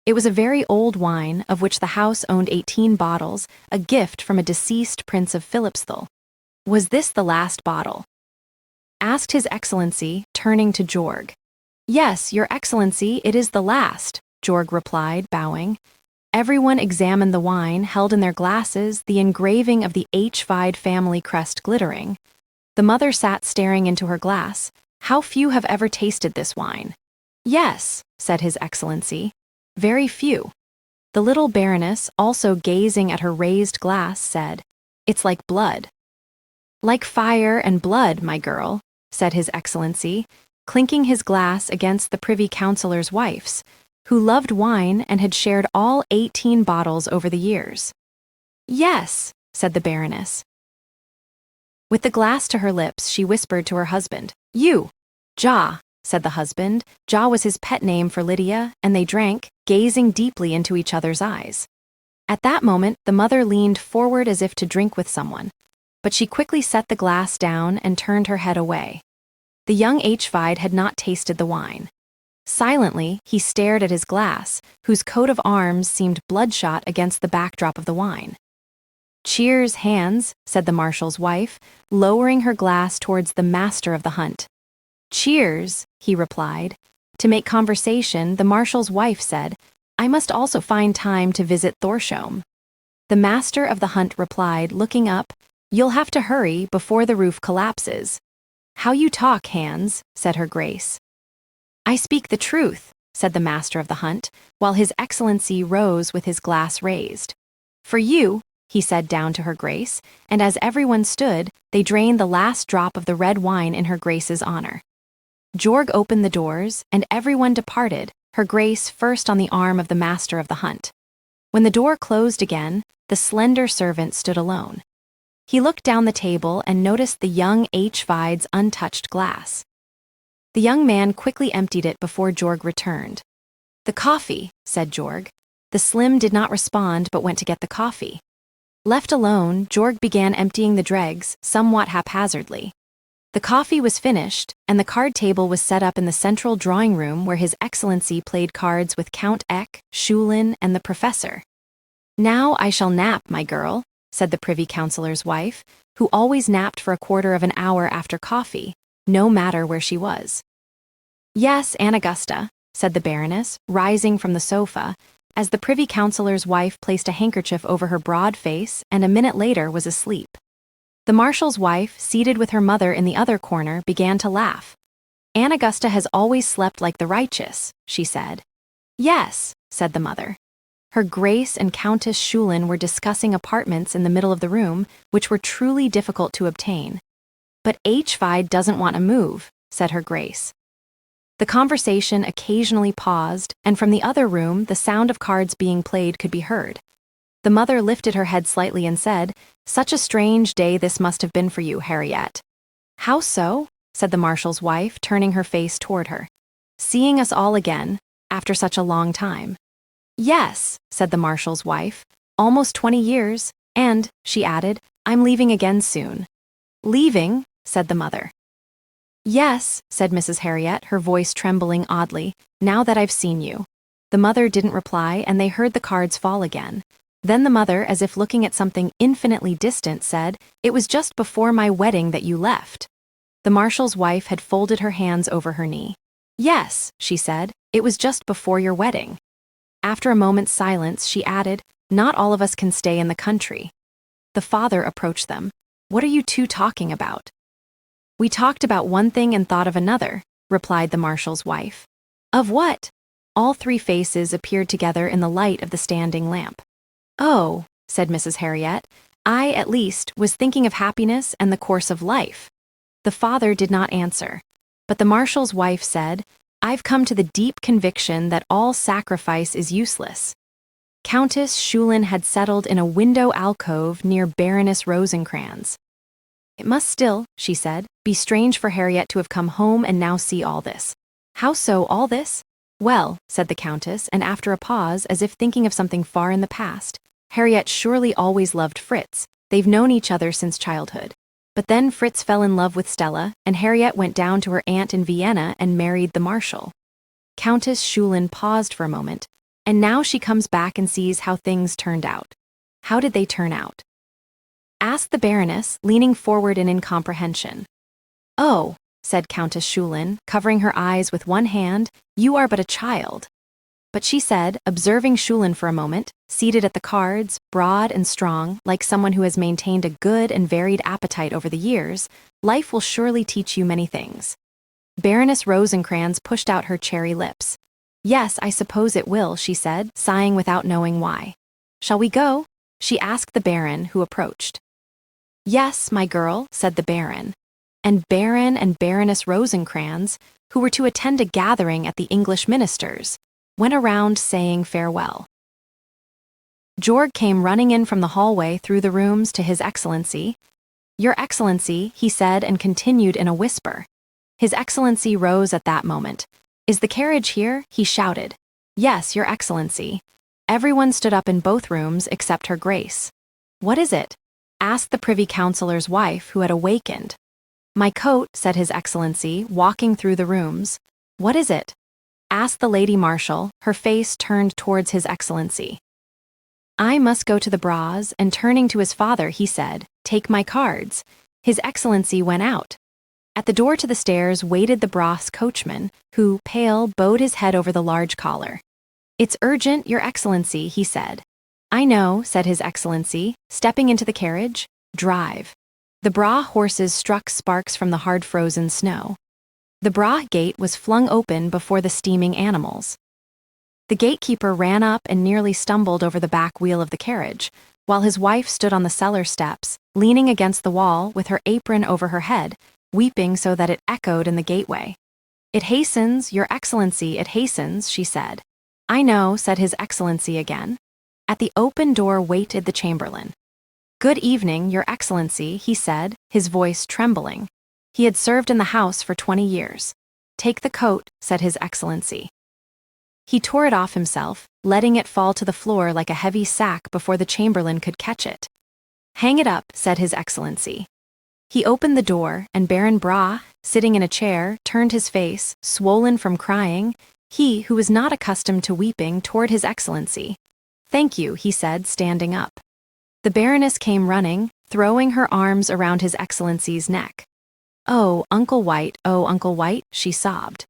It was a very old wine, of which the house owned 18 bottles, a gift from a deceased Prince of Philipsthal. Was this the last bottle? Asked His Excellency, turning to Georg. Yes, Your Excellency, it is the last, Georg replied, bowing. Everyone examined the wine held in their glasses, the engraving of the Hfide family crest glittering. The mother sat staring into her glass. How few have ever tasted this wine? Yes, said His Excellency. Very few. The little Baroness, also gazing at her raised glass, said, It's like blood. Like fire and blood, my girl, said His Excellency, clinking his glass against the Privy Councillor's wife's, who loved wine and had shared all 18 bottles over the years. Yes, said the Baroness. With the glass to her lips, she whispered to her husband. You. Ja, said the husband. Ja was his pet name for Lydia, and they drank, gazing deeply into each other's eyes. At that moment, the mother leaned forward as if to drink with someone, but she quickly set the glass down and turned her head away. The young Hvide had not tasted the wine. Silently, he stared at his glass, whose coat of arms seemed bloodshot against the backdrop of the wine. "Cheers, Hans," said the marshal's wife, lowering her glass towards the master of the hunt. "Cheers," he replied. To make conversation, the marshal's wife said, "I must also find time to visit Thorsholm." The master of the hunt replied, looking up, "You'll have to hurry before the roof collapses." "How you talk, Hans," said her grace. "I speak the truth," said the master of the hunt, while His Excellency rose with his glass raised. "For you," he said down to her grace, and as everyone stood, they drained the last drop of the red wine in her grace's honor. Jorg opened the doors, and everyone departed, her grace first on the arm of the master of the hunt. When the door closed again, the slender servant stood alone. He looked down the table and noticed the young Hvide's untouched glass. The young man quickly emptied it before Jorg returned. "The coffee," said Jorg. The slim did not respond but went to get the coffee. Left alone, Jorg began emptying the dregs, somewhat haphazardly. The coffee was finished, and the card table was set up in the central drawing room where His Excellency played cards with Count Eck, Schulin, and the professor. "Now I shall nap, my girl," said the Privy Councillor's wife, who always napped for a quarter of an hour after coffee, no matter where she was. "Yes, Augusta," said the Baroness, rising from the sofa, as the Privy Councillor's wife placed a handkerchief over her broad face and a minute later was asleep. The marshal's wife, seated with her mother in the other corner, began to laugh. "Augusta has always slept like the righteous," she said. "Yes," said the mother. Her Grace and Countess Schulin were discussing apartments in the middle of the room, which were truly difficult to obtain. "But Hvide doesn't want to move," said her Grace. The conversation occasionally paused, and from the other room the sound of cards being played could be heard. The mother lifted her head slightly and said, "Such a strange day this must have been for you, Harriet." "How so?" said the marshal's wife, turning her face toward her. "Seeing us all again, after such a long time." "Yes," said the marshal's wife, "almost 20 years, and," she added, "I'm leaving again soon." "Leaving?" said the mother. "Yes," said Mrs. Harriet, her voice trembling oddly, "now that I've seen you." The mother didn't reply, and they heard the cards fall again. Then the mother, as if looking at something infinitely distant, said, "It was just before my wedding that you left." The marshal's wife had folded her hands over her knee. "Yes," she said, "it was just before your wedding." After a moment's silence, she added, "Not all of us can stay in the country." The father approached them. "What are you two talking about?" "We talked about one thing and thought of another," replied the marshal's wife. "Of what?" All three faces appeared together in the light of the standing lamp. "Oh," said Mrs. Harriet, "I, at least, was thinking of happiness and the course of life." The father did not answer, but the marshal's wife said, "I've come to the deep conviction that all sacrifice is useless." Countess Schulin had settled in a window alcove near Baroness Rosencrantz. "It must still," she said, "be strange for Harriet to have come home and now see all this." "How so, all this?" "Well," said the countess, and after a pause, as if thinking of something far in the past, "Harriet surely always loved Fritz. They've known each other since childhood. But then Fritz fell in love with Stella, and Harriet went down to her aunt in Vienna and married the marshal." Countess Schulin paused for a moment, "And now she comes back and sees how things turned out." "How did they turn out?" asked the Baroness, leaning forward in incomprehension. "Oh," said Countess Schulin, covering her eyes with one hand, "you are but a child." But she said, observing Schulin for a moment, seated at the cards, broad and strong, like someone who has maintained a good and varied appetite over the years, "Life will surely teach you many things." Baroness Rosencrantz pushed out her cherry lips. "Yes, I suppose it will," she said, sighing without knowing why. "Shall we go?" she asked the Baron, who approached. "Yes, my girl," said the Baron. And Baron and Baroness Rosencrantz, who were to attend a gathering at the English ministers, went around saying farewell. Jorg came running in from the hallway through the rooms to His Excellency. "Your Excellency," he said and continued in a whisper. His Excellency rose at that moment. "Is the carriage here?" he shouted. Yes, Your Excellency. Everyone stood up in both rooms except Her Grace. What is it? Asked the Privy Councillor's wife, who had awakened. My coat, said His Excellency, walking through the rooms. What is it? Asked the Lady Marshal, her face turned towards His Excellency. I must go to the bras, and turning to his father, he said, Take my cards. His Excellency went out. At the door to the stairs waited the bras coachman, who, pale, bowed his head over the large collar. It's urgent, Your Excellency, he said. I know, said His Excellency, stepping into the carriage. Drive. The bras horses struck sparks from the hard frozen snow. The bras gate was flung open before the steaming animals. The gatekeeper ran up and nearly stumbled over the back wheel of the carriage, while his wife stood on the cellar steps, leaning against the wall with her apron over her head, weeping so that it echoed in the gateway. It hastens, Your Excellency, it hastens, she said. I know, said His Excellency again. At the open door waited the chamberlain. Good evening, Your Excellency, he said, his voice trembling. He had served in the house for 20 years. Take the coat, said His Excellency. He tore it off himself, letting it fall to the floor like a heavy sack before the chamberlain could catch it. Hang it up, said His Excellency. He opened the door, and Baron Bra, sitting in a chair, turned his face, swollen from crying, he who was not accustomed to weeping, toward His Excellency. Thank you, he said, standing up. The Baroness came running, throwing her arms around His Excellency's neck. Oh, Uncle White, she sobbed.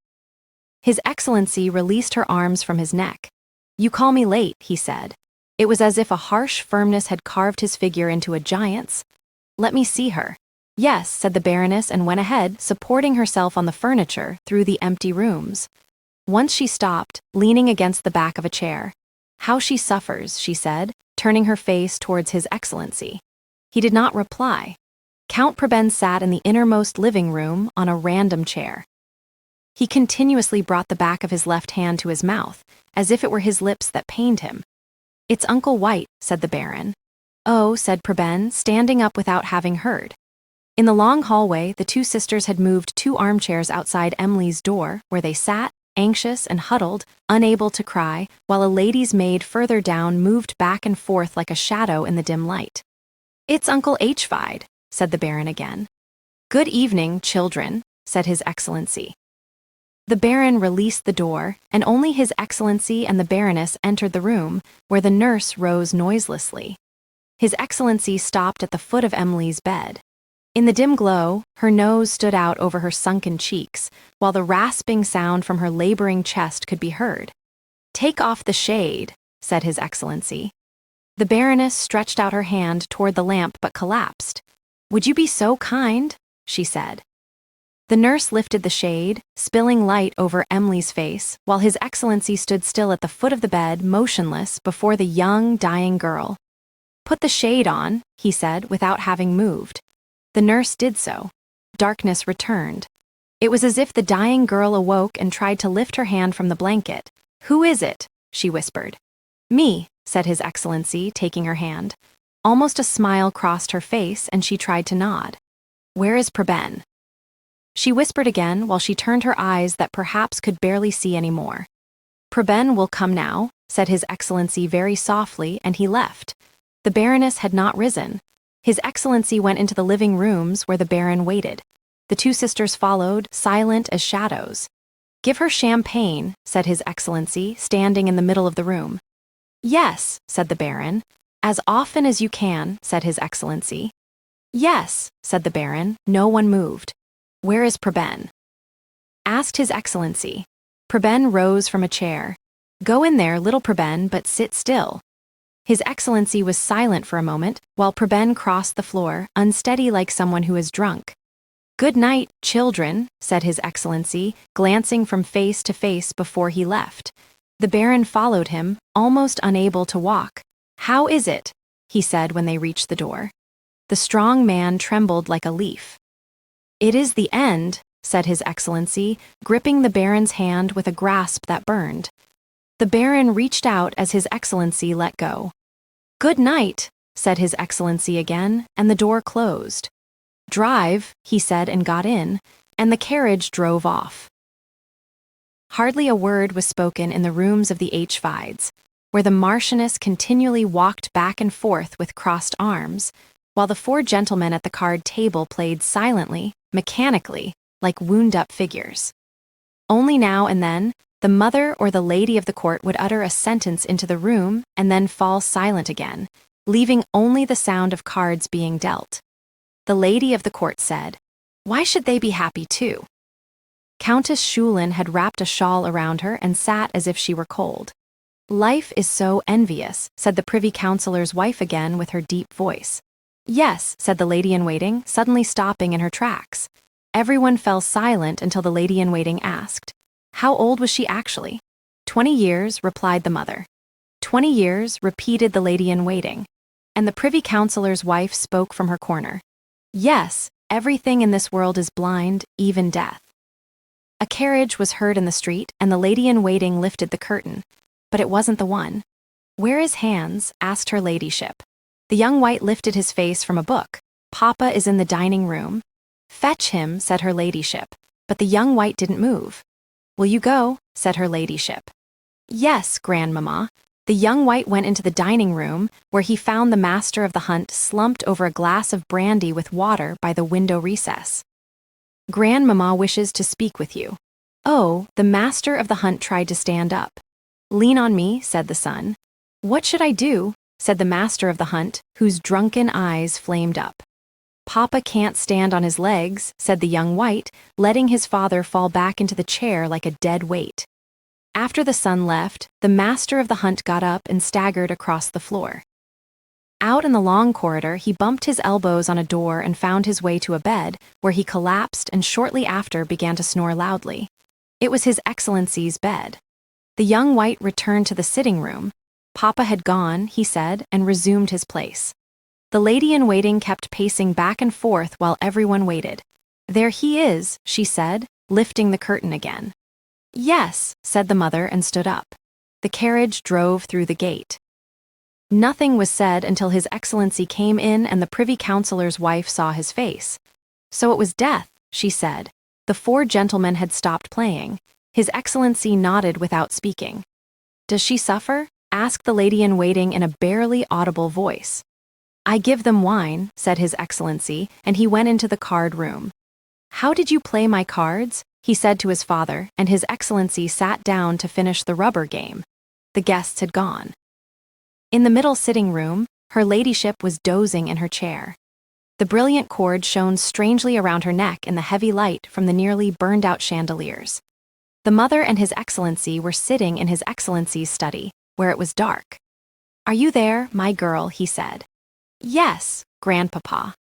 His Excellency released her arms from his neck. You call me late, he said. It was as if a harsh firmness had carved his figure into a giant's. Let me see her. Yes, said the Baroness, and went ahead, supporting herself on the furniture through the empty rooms. Once she stopped, leaning against the back of a chair. How she suffers, she said, turning her face towards His Excellency. He did not reply. Count Preben sat in the innermost living room on a random chair. He continuously brought the back of his left hand to his mouth, as if it were his lips that pained him. It's Uncle White, said the Baron. Oh, said Preben, standing up without having heard. In the long hallway, the two sisters had moved 2 armchairs outside Emily's door, where they sat, anxious and huddled, unable to cry, while a lady's maid further down moved back and forth like a shadow in the dim light. It's Uncle Hfide, said the Baron again. Good evening, children, said His Excellency. The Baron released the door, and only His Excellency and the Baroness entered the room, where the nurse rose noiselessly. His Excellency stopped at the foot of Emily's bed. In the dim glow, her nose stood out over her sunken cheeks, while the rasping sound from her laboring chest could be heard. Take off the shade, said His Excellency. The Baroness stretched out her hand toward the lamp but collapsed. Would you be so kind? She said. The nurse lifted the shade, spilling light over Emily's face, while His Excellency stood still at the foot of the bed, motionless, before the young, dying girl. Put the shade on, he said, without having moved. The nurse did so. Darkness returned. It was as if the dying girl awoke and tried to lift her hand from the blanket. Who is it? She whispered. Me, said His Excellency, taking her hand. Almost a smile crossed her face, and she tried to nod. Where is Preben? She whispered again while she turned her eyes that perhaps could barely see any more. Preben will come now, said His Excellency very softly, and he left. The Baroness had not risen. His Excellency went into the living rooms where the Baron waited. The two sisters followed, silent as shadows. Give her champagne, said His Excellency, standing in the middle of the room. Yes, said the Baron. As often as you can, said His Excellency. Yes, said the Baron. No one moved. Where is Preben? Asked His Excellency. Preben rose from a chair. Go in there, little Preben, but sit still. His Excellency was silent for a moment, while Preben crossed the floor, unsteady like someone who is drunk. Good night, children, said His Excellency, glancing from face to face before he left. The Baron followed him, almost unable to walk. How is it? He said when they reached the door. The strong man trembled like a leaf. It is the end, said His Excellency, gripping the Baron's hand with a grasp that burned. The Baron reached out as His Excellency let go. Good night, said His Excellency again, and the door closed. Drive, he said and got in, and the carriage drove off. Hardly a word was spoken in the rooms of the H-Fides, where the Marchioness continually walked back and forth with crossed arms, while the four gentlemen at the card table played silently, mechanically, like wound-up figures. Only now and then, the mother or the lady of the court would utter a sentence into the room and then fall silent again, leaving only the sound of cards being dealt. The lady of the court said, "Why should they be happy too?" Countess Schulin had wrapped a shawl around her and sat as if she were cold. "Life is so envious," said the Privy Councillor's wife again with her deep voice. "Yes," said the lady-in-waiting, suddenly stopping in her tracks. Everyone fell silent until the lady-in-waiting asked, "How old was she actually?" 20 years, replied the mother. 20 years, repeated the lady-in-waiting. And the Privy Councillor's wife spoke from her corner. "Yes, everything in this world is blind, even death." A carriage was heard in the street, and the lady-in-waiting lifted the curtain. But it wasn't the one. "Where is Hans?" asked her ladyship. The young wight lifted his face from a book. "Papa is in the dining room." "Fetch him," said her ladyship, but the young wight didn't move. "Will you go?" said her ladyship. "Yes, grandmamma." The young wight went into the dining room, where he found the master of the hunt slumped over a glass of brandy with water by the window recess. "Grandmamma wishes to speak with you." Oh, the master of the hunt tried to stand up. "Lean on me," said the son. "What should I do?" said the master of the hunt, whose drunken eyes flamed up. "Papa can't stand on his legs," said the young wight, letting his father fall back into the chair like a dead weight. After the son left, the master of the hunt got up and staggered across the floor. Out in the long corridor, he bumped his elbows on a door and found his way to a bed, where he collapsed and shortly after began to snore loudly. It was His Excellency's bed. The young wight returned to the sitting room. Papa had gone, he said, and resumed his place. The lady-in-waiting kept pacing back and forth while everyone waited. "There he is," she said, lifting the curtain again. "Yes," said the mother and stood up. The carriage drove through the gate. Nothing was said until His Excellency came in and the Privy Councillor's wife saw his face. "So it was death," she said. The four gentlemen had stopped playing. His Excellency nodded without speaking. "Does she suffer?" asked the lady-in-waiting in a barely audible voice. "I give them wine," said His Excellency, and he went into the card room. "How did you play my cards?" he said to his father, and His Excellency sat down to finish the rubber game. The guests had gone. In the middle sitting room, her ladyship was dozing in her chair. The brilliant cord shone strangely around her neck in the heavy light from the nearly burned-out chandeliers. The mother and His Excellency were sitting in His Excellency's study, where it was dark. "Are you there, my girl?" he said. "Yes, grandpapa."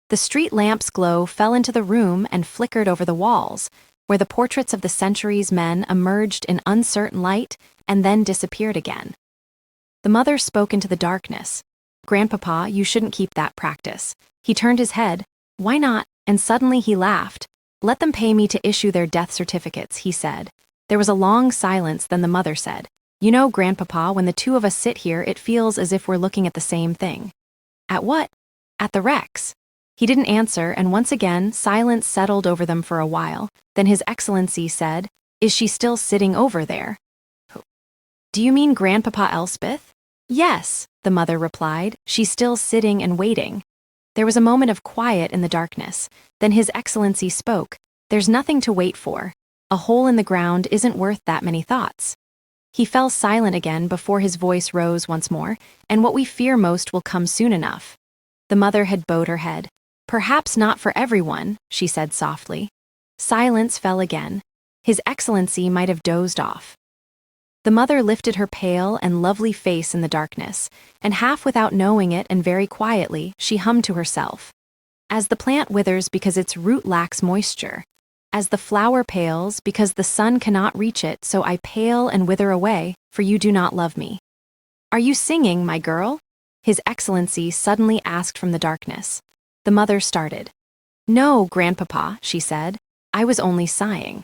The street lamp's glow fell into the room and flickered over the walls, where the portraits of the century's men emerged in uncertain light and then disappeared again. The mother spoke into the darkness. "Grandpapa, you shouldn't keep that practice." He turned his head. "Why not?" And suddenly he laughed. "Let them pay me to issue their death certificates," he said. There was a long silence, then the mother said, "You know, Grandpapa, when the two of us sit here, it feels as if we're looking at the same thing." "At what?" "At the wrecks." He didn't answer, and once again, silence settled over them for a while. Then His Excellency said, "Is she still sitting over there?" "Do you mean Grandpapa Elspeth?" "Yes," the mother replied. "She's still sitting and waiting." There was a moment of quiet in the darkness. Then His Excellency spoke. "There's nothing to wait for. A hole in the ground isn't worth that many thoughts." He fell silent again before his voice rose once more, "And what we fear most will come soon enough." The mother had bowed her head. "Perhaps not for everyone," she said softly. Silence fell again. His Excellency might have dozed off. The mother lifted her pale and lovely face in the darkness, and half without knowing it and very quietly, she hummed to herself. "As the plant withers because its root lacks moisture, as the flower pales because the sun cannot reach it, so I pale and wither away, for you do not love me." "Are you singing, my girl?" His Excellency suddenly asked from the darkness. The mother started. "No, Grandpapa," she said. "I was only sighing."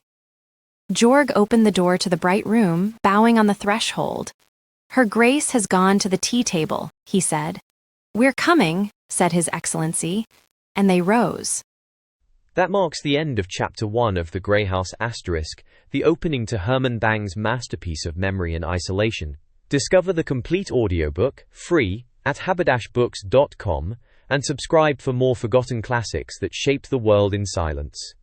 Georg opened the door to the bright room, bowing on the threshold. "Her Grace has gone to the tea table," he said. "We're coming," said His Excellency, and they rose. That marks the end of Chapter 1 of The Grey House *, the opening to Herman Bang's masterpiece of memory and isolation. Discover the complete audiobook, free, at haberdashbooks.com, and subscribe for more forgotten classics that shaped the world in silence.